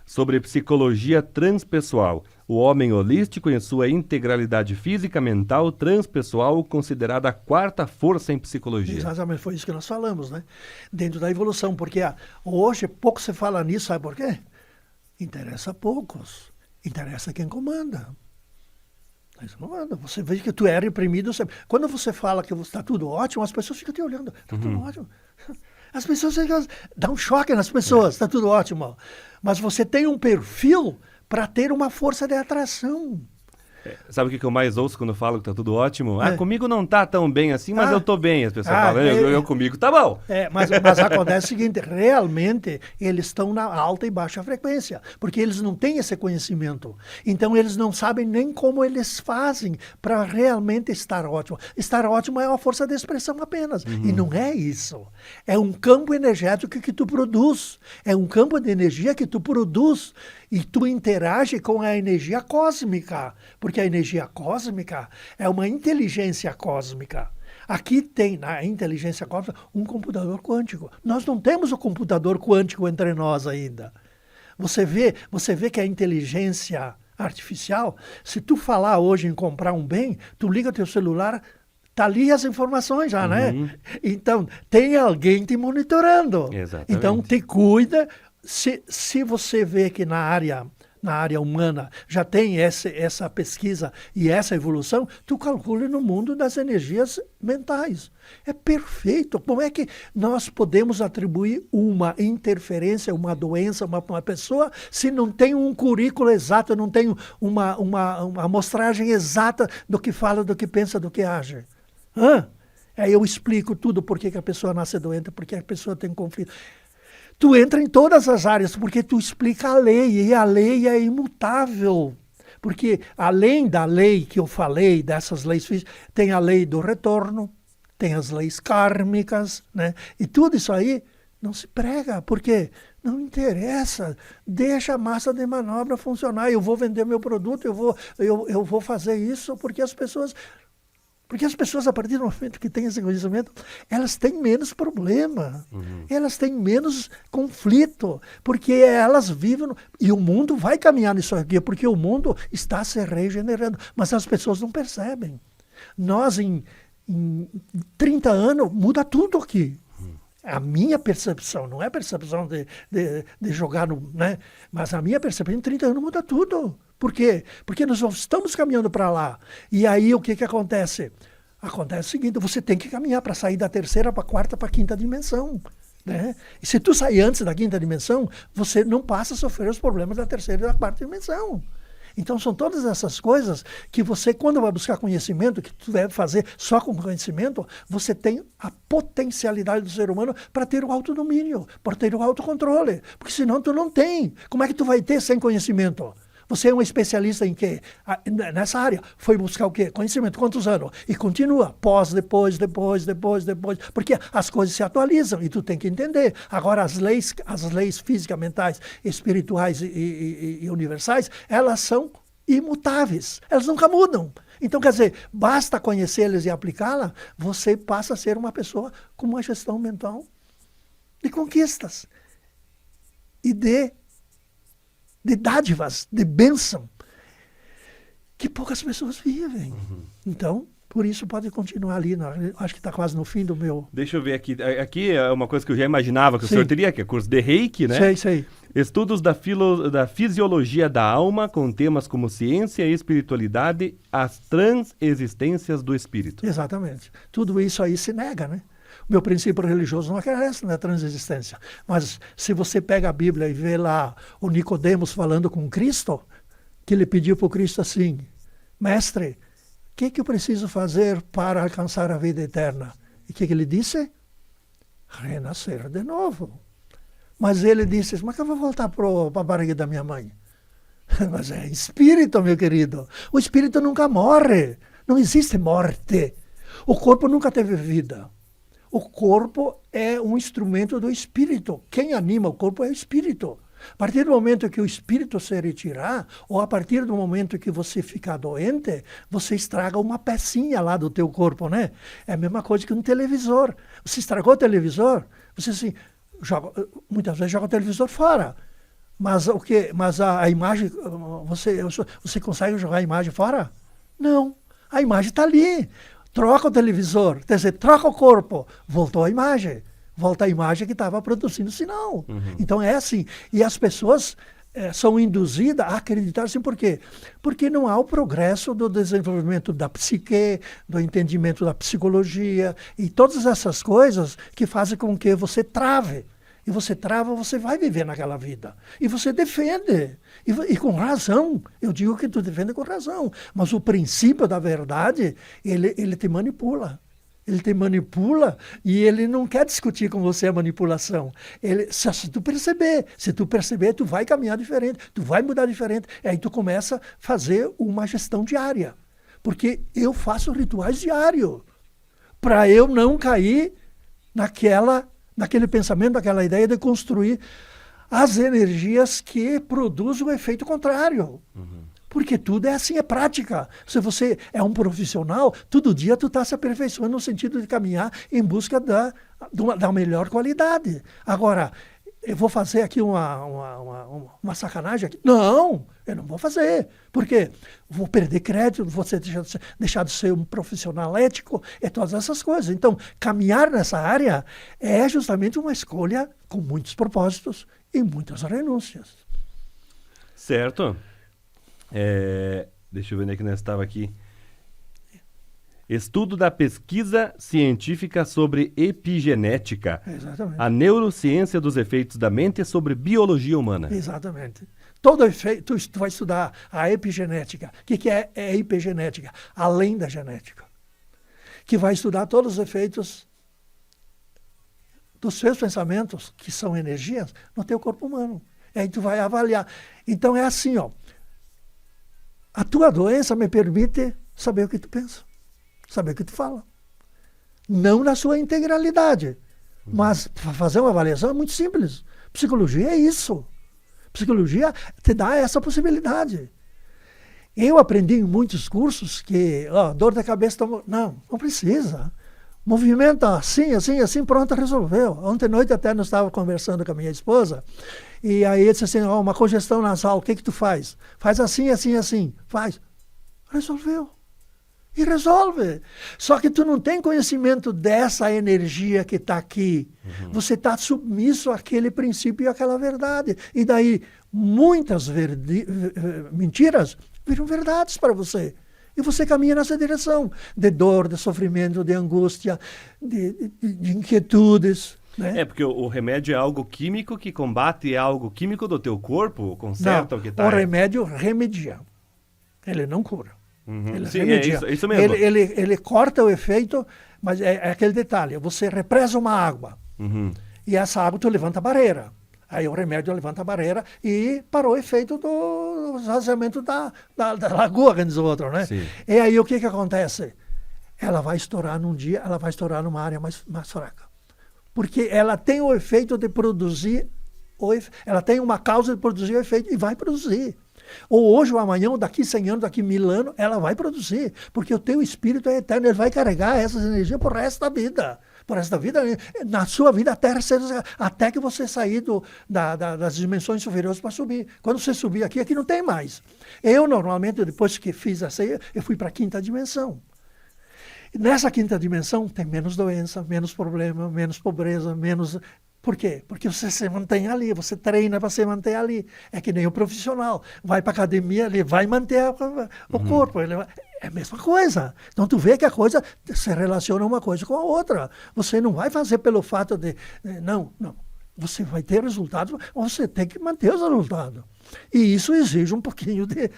sobre psicologia transpessoal, o homem holístico em sua integralidade física, mental, transpessoal, considerada a quarta força em psicologia. Exatamente, foi isso que nós falamos, né? Dentro da evolução, porque hoje pouco se fala nisso, sabe por quê? Interessa a poucos. Interessa quem comanda. Você vê que tu é reprimido. Quando você fala que está tudo ótimo, as pessoas ficam te olhando. Está tudo ótimo. As pessoas dá um choque nas pessoas. Está tudo ótimo. Mas você tem um perfil para ter uma força de atração. Sabe o que eu mais ouço quando eu falo que tá tudo ótimo? Comigo não tá tão bem assim, mas eu tô bem. As pessoas falam, eu comigo tá bom. Mas acontece o seguinte, realmente eles estão na alta e baixa frequência, porque eles não têm esse conhecimento. Então eles não sabem nem como eles fazem para realmente estar ótimo. Estar ótimo é uma força de expressão apenas. E não é isso. É um campo energético que tu produz. É um campo de energia que tu produz. E tu interage com a energia cósmica, porque a energia cósmica é uma inteligência cósmica. Aqui tem, na inteligência cósmica, um computador quântico. Nós não temos o computador quântico entre nós ainda. Você vê que a inteligência artificial, se tu falar hoje em comprar um bem, tu liga teu celular, tá ali as informações já, né? Então, tem alguém te monitorando. Exatamente. Então, te cuida. Se você vê que na área humana já tem essa pesquisa e essa evolução, tu calcula no mundo das energias mentais. É perfeito. Como é que nós podemos atribuir uma interferência, uma doença, uma pessoa, se não tem um currículo exato, não tem uma amostragem exata do que fala, do que pensa, do que age? Aí eu explico tudo, por que a pessoa nasce doente, por que a pessoa tem conflito. Tu entra em todas as áreas, porque tu explica a lei, e a lei é imutável. Porque além da lei que eu falei, dessas leis físicas, tem a lei do retorno, tem as leis kármicas, né? E tudo isso aí não se prega, porque não interessa. Deixa a massa de manobra funcionar. Eu vou vender meu produto, eu vou fazer isso, porque as pessoas, a partir do momento que têm esse conhecimento, elas têm menos problema, elas têm menos conflito, porque elas vivem, e o mundo vai caminhar nisso aqui, porque o mundo está se regenerando, mas as pessoas não percebem. Nós, em 30 anos, muda tudo aqui. A minha percepção, não é a percepção de jogar no... né? Mas a minha percepção, em 30 anos, muda tudo. Por quê? Porque nós estamos caminhando para lá. E aí o que acontece? Acontece o seguinte, você tem que caminhar para sair da terceira para a quarta para a quinta dimensão. Né? E se tu sair antes da quinta dimensão, você não passa a sofrer os problemas da terceira e da quarta dimensão. Então são todas essas coisas que você, quando vai buscar conhecimento, que tu deve fazer só com conhecimento, você tem a potencialidade do ser humano para ter o autodomínio, para ter o autocontrole. Porque senão tu não tem. Como é que tu vai ter sem conhecimento? Você é um especialista em quê? Nessa área. Foi buscar o quê? Conhecimento. Quantos anos? E continua. Depois. Porque as coisas se atualizam e tu tem que entender. Agora, as leis físicas, mentais, espirituais e universais, elas são imutáveis. Elas nunca mudam. Então, quer dizer, basta conhecê-las e aplicá-las, você passa a ser uma pessoa com uma gestão mental de conquistas e de dádivas, de bênção. que poucas pessoas vivem. Então, por isso pode continuar ali. Acho que está quase no fim do meu... Deixa eu ver aqui. Aqui é uma coisa que eu já imaginava que o Sim. senhor teria, que é curso de Reiki, né? Sei. Estudos da fisiologia da alma, com temas como ciência e espiritualidade, as transexistências do espírito. Exatamente. Tudo isso aí se nega, né? O meu princípio religioso não acresce na transexistência. Mas se você pega a Bíblia e vê lá o Nicodemos falando com Cristo, que ele pediu para o Cristo assim, mestre, o que eu preciso fazer para alcançar a vida eterna? E o que ele disse? Renascer de novo. Mas ele disse, mas que eu vou voltar para a barriga da minha mãe? Mas é espírito, meu querido. O espírito nunca morre. Não existe morte. O corpo nunca teve vida. O corpo é um instrumento do espírito. Quem anima o corpo é o espírito. A partir do momento que o espírito se retirar, ou a partir do momento que você ficar doente, você estraga uma pecinha lá do teu corpo, né? É a mesma coisa que um televisor. Você estragou o televisor, você assim, muitas vezes joga o televisor fora. Mas o quê? Mas a imagem, você consegue jogar a imagem fora? Não. A imagem está ali. Troca o televisor, quer dizer, troca o corpo, voltou a imagem. Volta a imagem que estava produzindo sinal. Então é assim. E as pessoas são induzidas a acreditar assim. Por quê? Porque não há o progresso do desenvolvimento da psique, do entendimento da psicologia e todas essas coisas que fazem com que você trave. E você trava, você vai viver naquela vida. E você defende. E com razão. Eu digo que tu defende com razão. Mas o princípio da verdade, ele te manipula. Ele te manipula e ele não quer discutir com você a manipulação. Se tu perceber, tu vai caminhar diferente, tu vai mudar diferente. E aí tu começa a fazer uma gestão diária. Porque eu faço rituais diários para eu não cair naquele pensamento, naquela ideia de construir as energias que produzem o efeito contrário. Porque tudo é assim, é prática. Se você é um profissional, todo dia tu está se aperfeiçoando no sentido de caminhar em busca da melhor qualidade. Agora, eu vou fazer aqui uma sacanagem aqui? Não, eu não vou fazer. Por quê? Vou perder crédito, vou deixar de ser um profissional ético e todas essas coisas. Então, caminhar nessa área é justamente uma escolha com muitos propósitos e muitas renúncias. Certo. Deixa eu ver onde é que nós estava aqui. Estudo da pesquisa científica sobre epigenética. Exatamente. A neurociência dos efeitos da mente sobre biologia humana. Exatamente. Todo efeito, tu vai estudar a epigenética. O que é a epigenética? Além da genética. Que vai estudar todos os efeitos dos seus pensamentos, que são energias, no teu corpo humano. E aí tu vai avaliar. Então é assim, ó. A tua doença me permite saber o que tu pensa, saber o que tu fala. Não na sua integralidade, mas para fazer uma avaliação é muito simples. Psicologia é isso. Psicologia te dá essa possibilidade. Eu aprendi em muitos cursos que dor de cabeça... Não precisa. Movimenta assim, pronto, resolveu. Ontem à noite até nós estávamos conversando com a minha esposa, e aí ele disse assim, uma congestão nasal, o que tu faz? Faz assim. Faz. Resolveu. E resolve. Só que tu não tem conhecimento dessa energia que está aqui. Você está submisso àquele princípio e àquela verdade. E daí muitas mentiras viram verdades para você. E você caminha nessa direção de dor, de sofrimento, de angústia, de inquietudes. Né? Porque o remédio é algo químico que combate algo químico do teu corpo, conserta o que está... O remédio remedia. Ele não cura. Ele Sim, remedia. É isso mesmo. Ele corta o efeito, mas é aquele detalhe. Você represa uma água e essa água tu levanta a barreira. Aí o remédio levanta a barreira e parou o efeito do esvaziamento da lagoa, que diz o outro, né? Sim. E aí o que acontece? Ela vai estourar num dia, ela vai estourar numa área mais fraca. Porque ela tem o efeito de produzir, ela tem uma causa de produzir o efeito e vai produzir. Ou hoje ou amanhã, ou daqui 100 anos, daqui 1000 anos, ela vai produzir. Porque o teu espírito é eterno, ele vai carregar essas energias pro resto da vida. por esta vida, na sua vida até que você sair das dimensões superiores para subir. Quando você subir aqui não tem mais. Eu, normalmente, depois que fiz essa aí, eu fui para a 5ª dimensão. Nessa 5ª dimensão tem menos doença, menos problema, menos pobreza, menos... Por quê? Porque você se mantém ali, você treina para se manter ali. É que nem o profissional. Vai para a academia, ele vai manter o corpo. É a mesma coisa. Então, tu vê que a coisa se relaciona uma coisa com a outra. Você não vai fazer pelo fato de... Não. Você vai ter resultados, você tem que manter os resultados. E isso exige um pouquinho de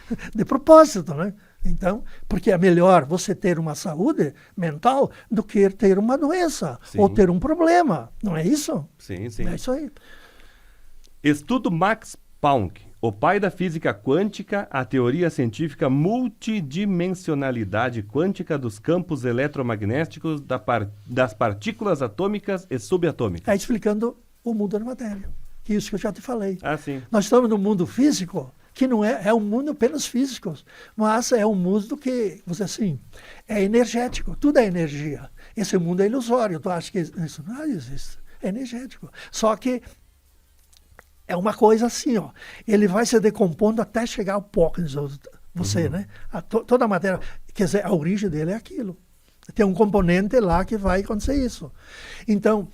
propósito, né? Então, porque é melhor você ter uma saúde mental do que ter uma doença ou ter um problema. Não é isso? Sim, sim. É isso aí. Estudo Max Planck, o pai da física quântica, a teoria científica multidimensionalidade quântica dos campos eletromagnéticos das partículas atômicas e subatômicas. Explicando o mundo da matéria. Isso que eu já te falei. Sim. Nós estamos no mundo físico, que não é um mundo apenas físico, mas é um mundo que, vamos dizer assim, é energético, tudo é energia. Esse mundo é ilusório, tu acha que isso não existe, é energético. Só que é uma coisa assim, ó, ele vai se decompondo até chegar ao pó, você, né? Toda a matéria, quer dizer, a origem dele é aquilo. Tem um componente lá que vai acontecer isso. Então,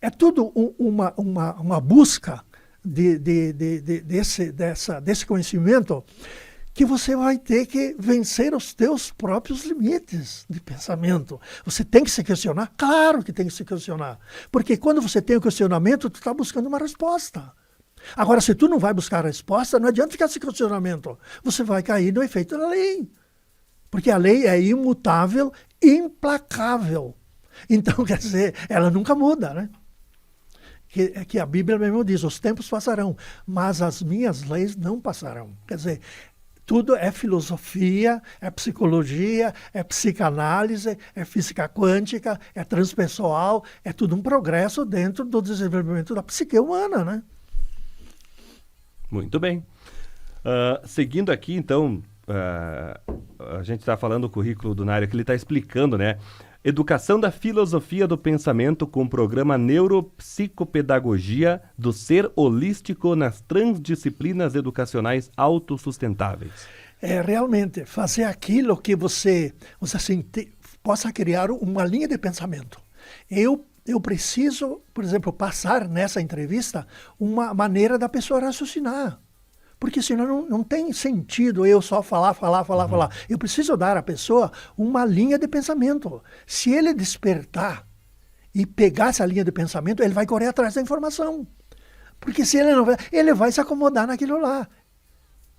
é tudo uma busca desse conhecimento que você vai ter que vencer os teus próprios limites de pensamento. Você tem que se questionar? Claro que tem que se questionar. Porque quando você tem o questionamento, tu está buscando uma resposta. Agora, se tu não vai buscar a resposta, não adianta ficar esse questionamento. Você vai cair no efeito da lei. Porque a lei é imutável, implacável. Então, quer dizer, ela nunca muda, né? Que a Bíblia mesmo diz, os tempos passarão, mas as minhas leis não passarão. Quer dizer, tudo é filosofia, é psicologia, é psicanálise, é física quântica, é transpessoal, é tudo um progresso dentro do desenvolvimento da psique humana, né? Muito bem. Seguindo aqui, então, a gente está falando do currículo do Nairo, que ele está explicando, né? Educação da filosofia do pensamento com o programa Neuropsicopedagogia do Ser Holístico nas Transdisciplinas Educacionais Autossustentáveis. É realmente fazer aquilo que você assim, possa criar uma linha de pensamento. Eu preciso, por exemplo, passar nessa entrevista uma maneira da pessoa raciocinar. Porque senão não tem sentido eu só falar. Eu preciso dar à pessoa uma linha de pensamento. Se ele despertar e pegar essa linha de pensamento, ele vai correr atrás da informação. Porque se ele não vai, ele vai se acomodar naquilo lá.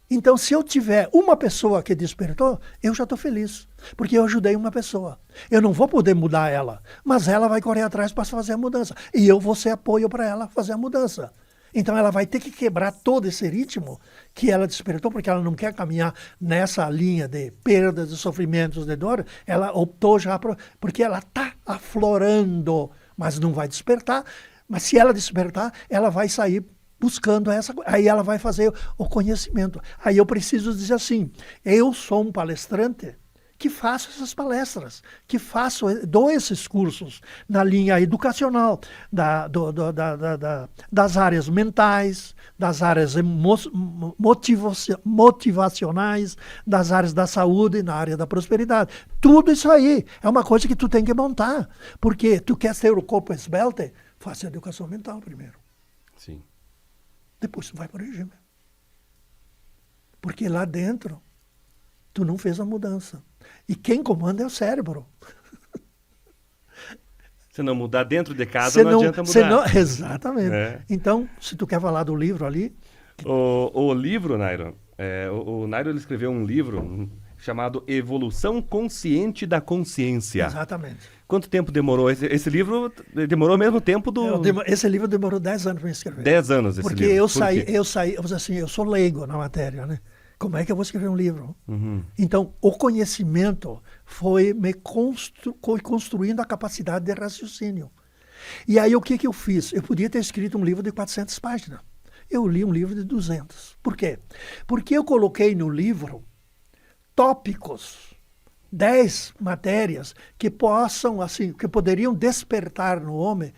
Então, se eu tiver uma pessoa que despertou, eu já estou feliz. Porque eu ajudei uma pessoa. Eu não vou poder mudar ela, mas ela vai correr atrás para fazer a mudança. E eu vou ser apoio para ela fazer a mudança. Então ela vai ter que quebrar todo esse ritmo que ela despertou, porque ela não quer caminhar nessa linha de perdas, de sofrimentos, de dor. Ela optou já porque ela está aflorando, mas não vai despertar. Mas se ela despertar, ela vai sair buscando essa, aí ela vai fazer o conhecimento. Aí eu preciso dizer assim, eu sou um palestrante que faço essas palestras, que dou esses cursos na linha educacional, das áreas mentais, das áreas motivacionais, das áreas da saúde, na área da prosperidade. Tudo isso aí é uma coisa que tu tem que montar, porque tu quer ter o corpo esbelte, faça a educação mental primeiro. Sim. Depois tu vai para o regime. Porque lá dentro, tu não fez a mudança. E quem comanda é o cérebro. Se não mudar dentro de casa, não adianta mudar. Exatamente. É. Então, se tu quer falar do livro ali... O livro, Nairo, o Nairo ele escreveu um livro chamado Evolução Consciente da Consciência. Exatamente. Quanto tempo demorou? Esse livro demorou o mesmo tempo do... Esse livro demorou 10 anos para me escrever. 10 anos esse Porque livro. Eu sou leigo na matéria, né? Como é que eu vou escrever um livro? Uhum. Então, o conhecimento foi me construindo a capacidade de raciocínio. E aí, o que eu fiz? Eu podia ter escrito um livro de 400 páginas. Eu li um livro de 200. Por quê? Porque eu coloquei no livro tópicos 10 matérias que possam, assim, que poderiam despertar no homem,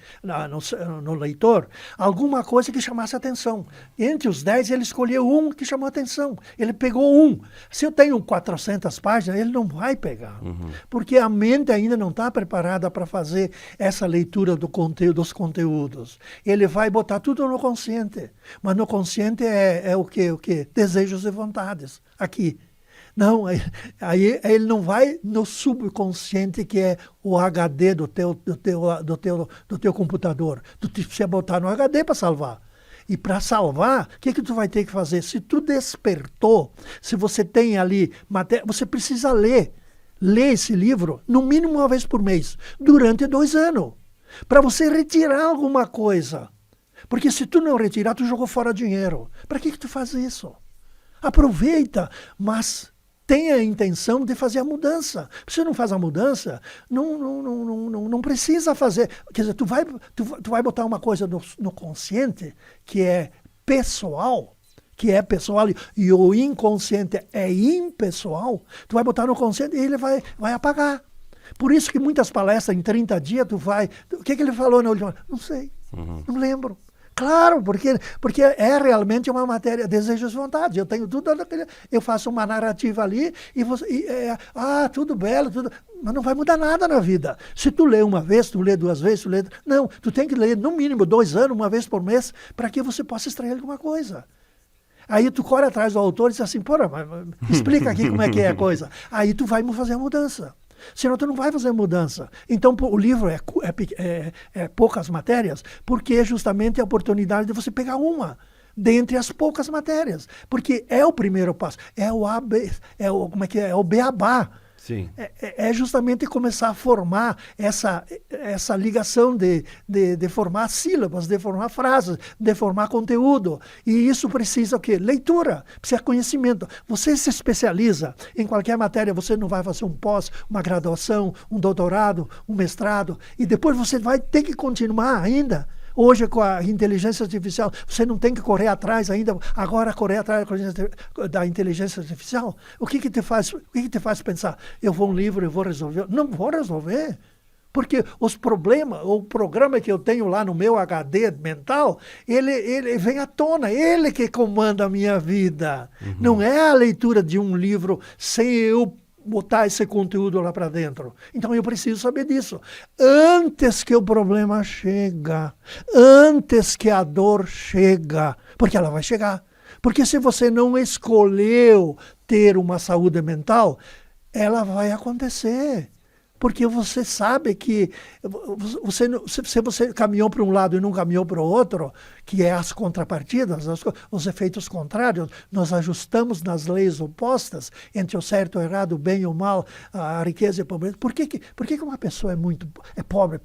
no leitor, alguma coisa que chamasse atenção. Entre os 10, ele escolheu um que chamou atenção. Ele pegou um. Se eu tenho 400 páginas, ele não vai pegar. Porque a mente ainda não está preparada para fazer essa leitura dos conteúdos. Ele vai botar tudo no consciente. Mas no consciente é o quê? O quê? Desejos e vontades. Aqui. Não, aí ele não vai no subconsciente, que é o HD do teu computador. Tu precisa botar no HD para salvar. E para salvar, o que tu vai ter que fazer? Se tu despertou, se você tem ali matéria, você precisa ler. Ler esse livro, no mínimo uma vez por mês, durante 2 anos. Para você retirar alguma coisa. Porque se tu não retirar, tu jogou fora dinheiro. Para que tu faz isso? Aproveita, mas tenha a intenção de fazer a mudança. Se você não faz a mudança, não precisa fazer. Quer dizer, tu vai botar uma coisa no consciente que é pessoal, e o inconsciente é impessoal. Tu vai botar no consciente e ele vai apagar. Por isso que muitas palestras, em 30 dias, tu vai... O que ele falou na última? Não sei, não lembro. Claro, porque é realmente uma matéria, desejos e vontades. Eu tenho tudo, eu faço uma narrativa ali tudo belo, tudo, mas não vai mudar nada na vida. Se tu lê uma vez, tu lê 2 vezes, não, tu tem que ler no mínimo 2 anos, uma vez por mês, para que você possa extrair alguma coisa. Aí tu corre atrás do autor e diz assim, explica aqui como é que é a coisa. Aí tu vai fazer a mudança. Senão tu não vai fazer mudança. Então o livro é poucas matérias, porque é justamente a oportunidade de você pegar uma dentre as poucas matérias. Porque é o primeiro passo, é o beabá. Sim. É justamente começar a formar essa ligação de formar sílabas, de formar frases, de formar conteúdo. E isso precisa o quê? Leitura, precisa conhecimento. Você se especializa em qualquer matéria, você não vai fazer um pós, uma graduação, um doutorado, um mestrado, e depois você vai ter que continuar ainda. Hoje, com a inteligência artificial, você não tem que correr atrás ainda, agora correr atrás da inteligência artificial. O que te faz pensar? Eu vou um livro, eu vou resolver. Não vou resolver. Porque os problemas, o programa que eu tenho lá no meu HD mental, ele vem à tona, ele que comanda a minha vida. Não é a leitura de um livro sem eu botar esse conteúdo lá para dentro. Então eu preciso saber disso. Antes que o problema chega, antes que a dor chega, porque ela vai chegar. Porque se você não escolheu ter uma saúde mental, ela vai acontecer. Porque você sabe que se você caminhou para um lado e não caminhou para o outro, que é as contrapartidas, os efeitos contrários, nós ajustamos nas leis opostas entre o certo e o errado, o bem e o mal, a riqueza e a pobreza. Por que uma pessoa é pobre,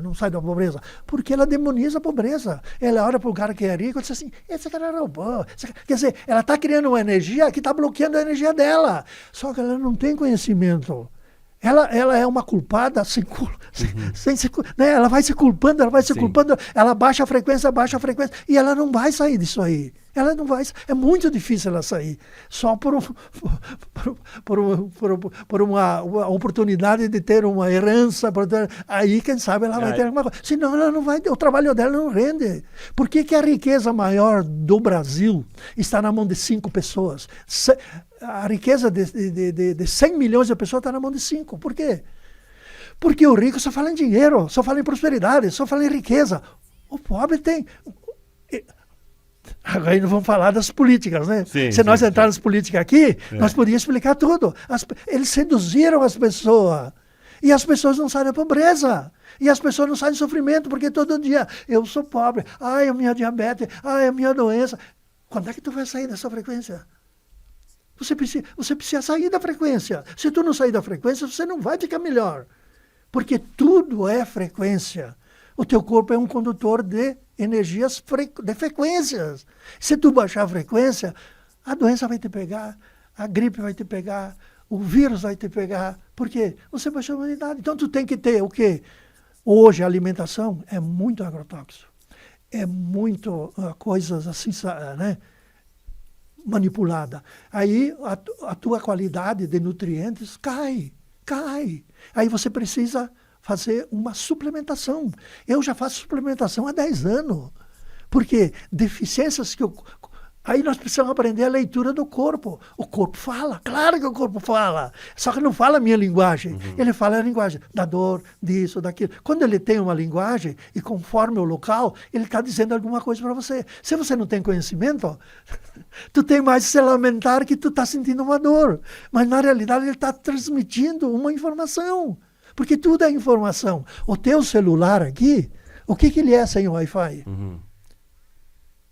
não sai da pobreza? Porque ela demoniza a pobreza. Ela olha para o cara que é rico e diz assim, esse cara é roubou. Quer dizer, ela está criando uma energia que está bloqueando a energia dela. Só que ela não tem conhecimento. Ela é uma culpada, né? Ela vai se culpando, ela baixa a frequência, e ela não vai sair disso aí. Ela não vai, é muito difícil ela sair. Só por uma oportunidade de ter uma herança, aí quem sabe ela vai ter alguma coisa. Senão ela não vai, o trabalho dela não rende. Por que a riqueza maior do Brasil está na mão de 5 pessoas? A riqueza de 100 milhões de pessoas está na mão de 5. Por quê? Porque o rico só fala em dinheiro, só fala em prosperidade, só fala em riqueza. O pobre tem... Agora não vamos falar das políticas, né? Se nós entrarmos nas políticas aqui, nós podíamos explicar tudo. Eles seduziram as pessoas. E as pessoas não saem da pobreza. E as pessoas não saem do sofrimento, porque todo dia eu sou pobre. Ai, a minha diabetes. Ai, a minha doença. Quando é que tu vai sair dessa frequência? Você precisa sair da frequência. Se tu não sair da frequência, você não vai ficar melhor. Porque tudo é frequência. O teu corpo é um condutor de energias, de frequências. Se tu baixar a frequência, a doença vai te pegar, a gripe vai te pegar, o vírus vai te pegar. Por quê? Você baixou a imunidade. Então tu tem que ter o quê? Hoje a alimentação é muito agrotóxico. É muito coisas assim, né? Manipulada. Aí a tua qualidade de nutrientes cai. cai. Aí você precisa fazer uma suplementação. Eu já faço suplementação há 10 anos. Porque deficiências que eu... Aí nós precisamos aprender a leitura do corpo. O corpo fala, claro que o corpo fala. Só que não fala a minha linguagem. Ele fala a linguagem da dor, disso, daquilo. Quando ele tem uma linguagem, e conforme o local, ele está dizendo alguma coisa para você. Se você não tem conhecimento, tu tem mais que se lamentar que tu está sentindo uma dor. Mas na realidade ele está transmitindo uma informação. Porque tudo é informação. O teu celular aqui, o que ele é sem o Wi-Fi?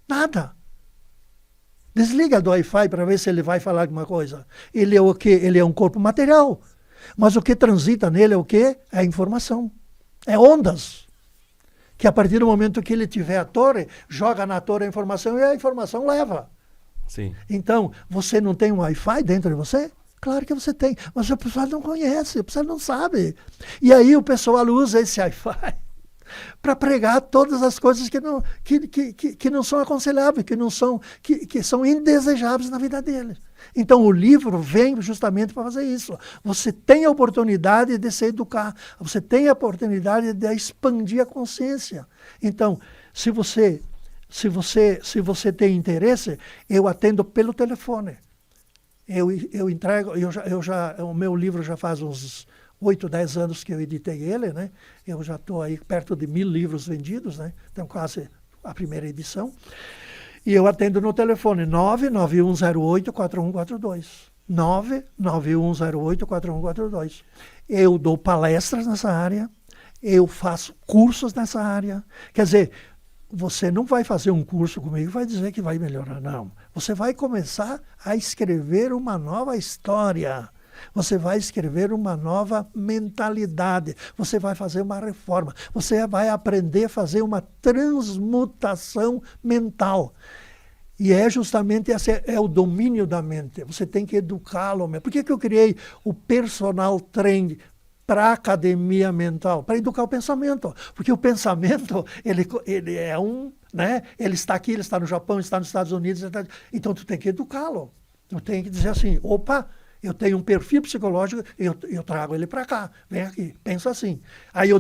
Nada. Desliga do Wi-Fi para ver se ele vai falar alguma coisa. Ele é o quê? Ele é um corpo material. Mas o que transita nele é o quê? É informação. É ondas. Que a partir do momento que ele tiver a torre, joga na torre a informação e a informação leva. Sim. Então, você não tem um Wi-Fi dentro de você? Claro que você tem. Mas o pessoal não conhece, o pessoal não sabe. E aí o pessoal usa esse Wi-Fi para pregar todas as coisas que não são aconselháveis, que são indesejáveis na vida deles. Então o livro vem justamente para fazer isso. Você tem a oportunidade de se educar, você tem a oportunidade de expandir a consciência. Então, se você tem interesse, eu atendo pelo telefone. Eu entrego, o meu livro já faz uns 8, 10 anos que eu editei ele, né? Eu já estou aí perto de 1000 livros vendidos, né? Então quase a primeira edição. E eu atendo no telefone 99108-4142. 99108-4142. Eu dou palestras nessa área, eu faço cursos nessa área. Quer dizer, você não vai fazer um curso comigo e vai dizer que vai melhorar, não. Você vai começar a escrever uma nova história. Você vai escrever uma nova mentalidade. Você vai fazer uma reforma. Você vai aprender a fazer uma transmutação mental. E é justamente esse é o domínio da mente. Você tem que educá-lo. Por que eu criei o personal training para a academia mental? Para educar o pensamento. Porque o pensamento, ele é um... né? Ele está aqui, ele está no Japão, está nos Estados Unidos. Então, tu tem que educá-lo. Tu tem que dizer assim, opa... Eu tenho um perfil psicológico, eu trago ele para cá. Vem aqui, pensa assim. Aí eu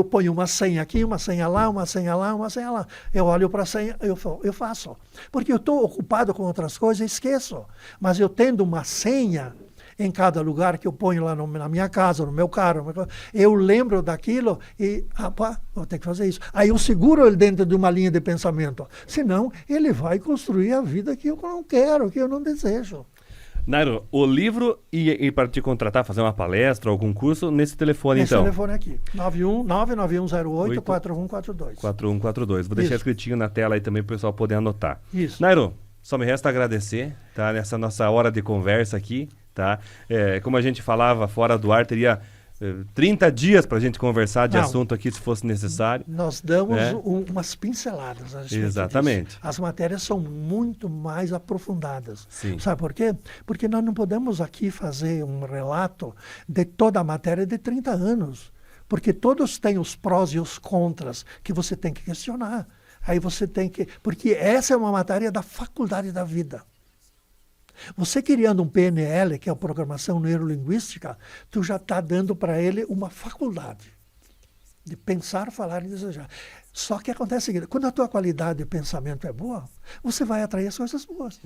ponho uma senha aqui, uma senha lá, uma senha lá, uma senha lá. Eu olho para a senha, eu faço. Porque eu estou ocupado com outras coisas e esqueço. Mas eu tendo uma senha em cada lugar que eu ponho lá na minha casa, no meu carro, eu lembro daquilo e, vou ter que fazer isso. Aí eu seguro ele dentro de uma linha de pensamento. Senão, ele vai construir a vida que eu não quero, que eu não desejo. Nairo, o livro e para te contratar, fazer uma palestra, algum curso, nesse telefone então? Nesse telefone aqui, 99108-4142. 4142. Vou deixar escritinho na tela aí também para o pessoal poder anotar. Isso. Nairo, só me resta agradecer, tá? Nessa nossa hora de conversa aqui, tá? Como a gente falava fora do ar, teria 30 dias para a gente conversar de assunto aqui, se fosse necessário. Nós damos umas pinceladas a respeito Exatamente disso. As matérias são muito mais aprofundadas. Sim. Sabe por quê? Porque nós não podemos aqui fazer um relato de toda a matéria de 30 anos. Porque todos têm os prós e os contras que você tem que questionar. Aí você tem que... Porque essa é uma matéria da faculdade da vida. Você criando um PNL, que é a Programação Neurolinguística, tu já está dando para ele uma faculdade de pensar, falar e desejar. Só que acontece o seguinte, quando a tua qualidade de pensamento é boa, você vai atrair as coisas boas.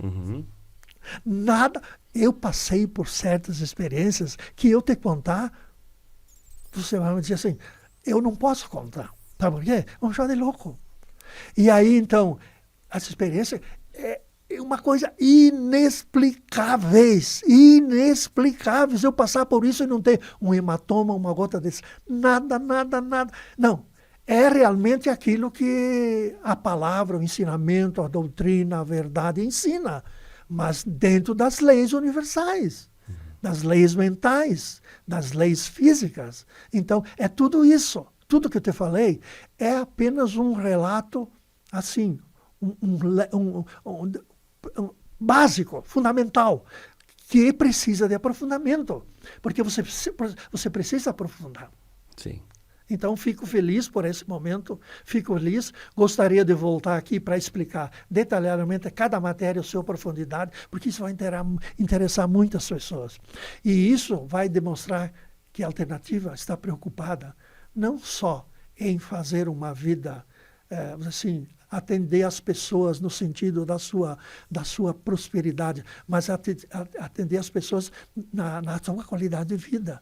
Nada, eu passei por certas experiências que eu te contar, você vai me dizer assim, eu não posso contar. Sabe por quê? Vamos chamar de louco. E aí, então, essa experiência é uma coisa inexplicáveis. Eu passar por isso e não ter um hematoma, uma gota desse. Nada. Não. É realmente aquilo que a palavra, o ensinamento, a doutrina, a verdade ensina. Mas dentro das leis universais, das leis mentais, das leis físicas. Então, é tudo isso. Tudo que eu te falei é apenas um relato, assim, básico, fundamental, que precisa de aprofundamento, porque você precisa aprofundar. Sim. Então, fico feliz por esse momento, fico feliz. Gostaria de voltar aqui para explicar detalhadamente cada matéria, a sua profundidade, porque isso vai interessar muitas pessoas. E isso vai demonstrar que a Alternativa está preocupada não só em fazer uma vida, assim, atender as pessoas no sentido da sua prosperidade, mas atender as pessoas na sua qualidade de vida.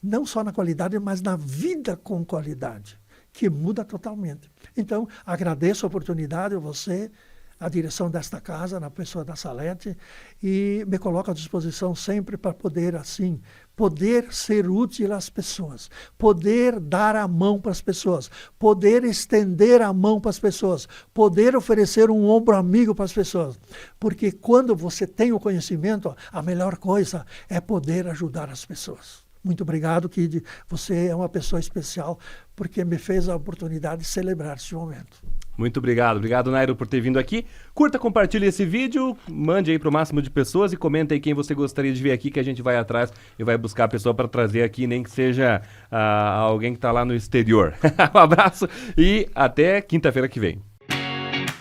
Não só na qualidade, mas na vida com qualidade, que muda totalmente. Então, agradeço a oportunidade, você, a direção desta casa, na pessoa da Salete, e me coloco à disposição sempre para poder, assim, poder ser útil às pessoas, poder dar a mão para as pessoas, poder estender a mão para as pessoas, poder oferecer um ombro amigo para as pessoas. Porque quando você tem o conhecimento, a melhor coisa é poder ajudar as pessoas. Muito obrigado, Kid. Você é uma pessoa especial, porque me fez a oportunidade de celebrar esse momento. Muito obrigado. Obrigado, Nairo, por ter vindo aqui. Curta, compartilhe esse vídeo, mande aí para o máximo de pessoas e comenta aí quem você gostaria de ver aqui, que a gente vai atrás e vai buscar a pessoa para trazer aqui, nem que seja alguém que está lá no exterior. Um abraço e até quinta-feira que vem.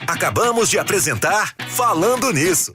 Acabamos de apresentar Falando Nisso.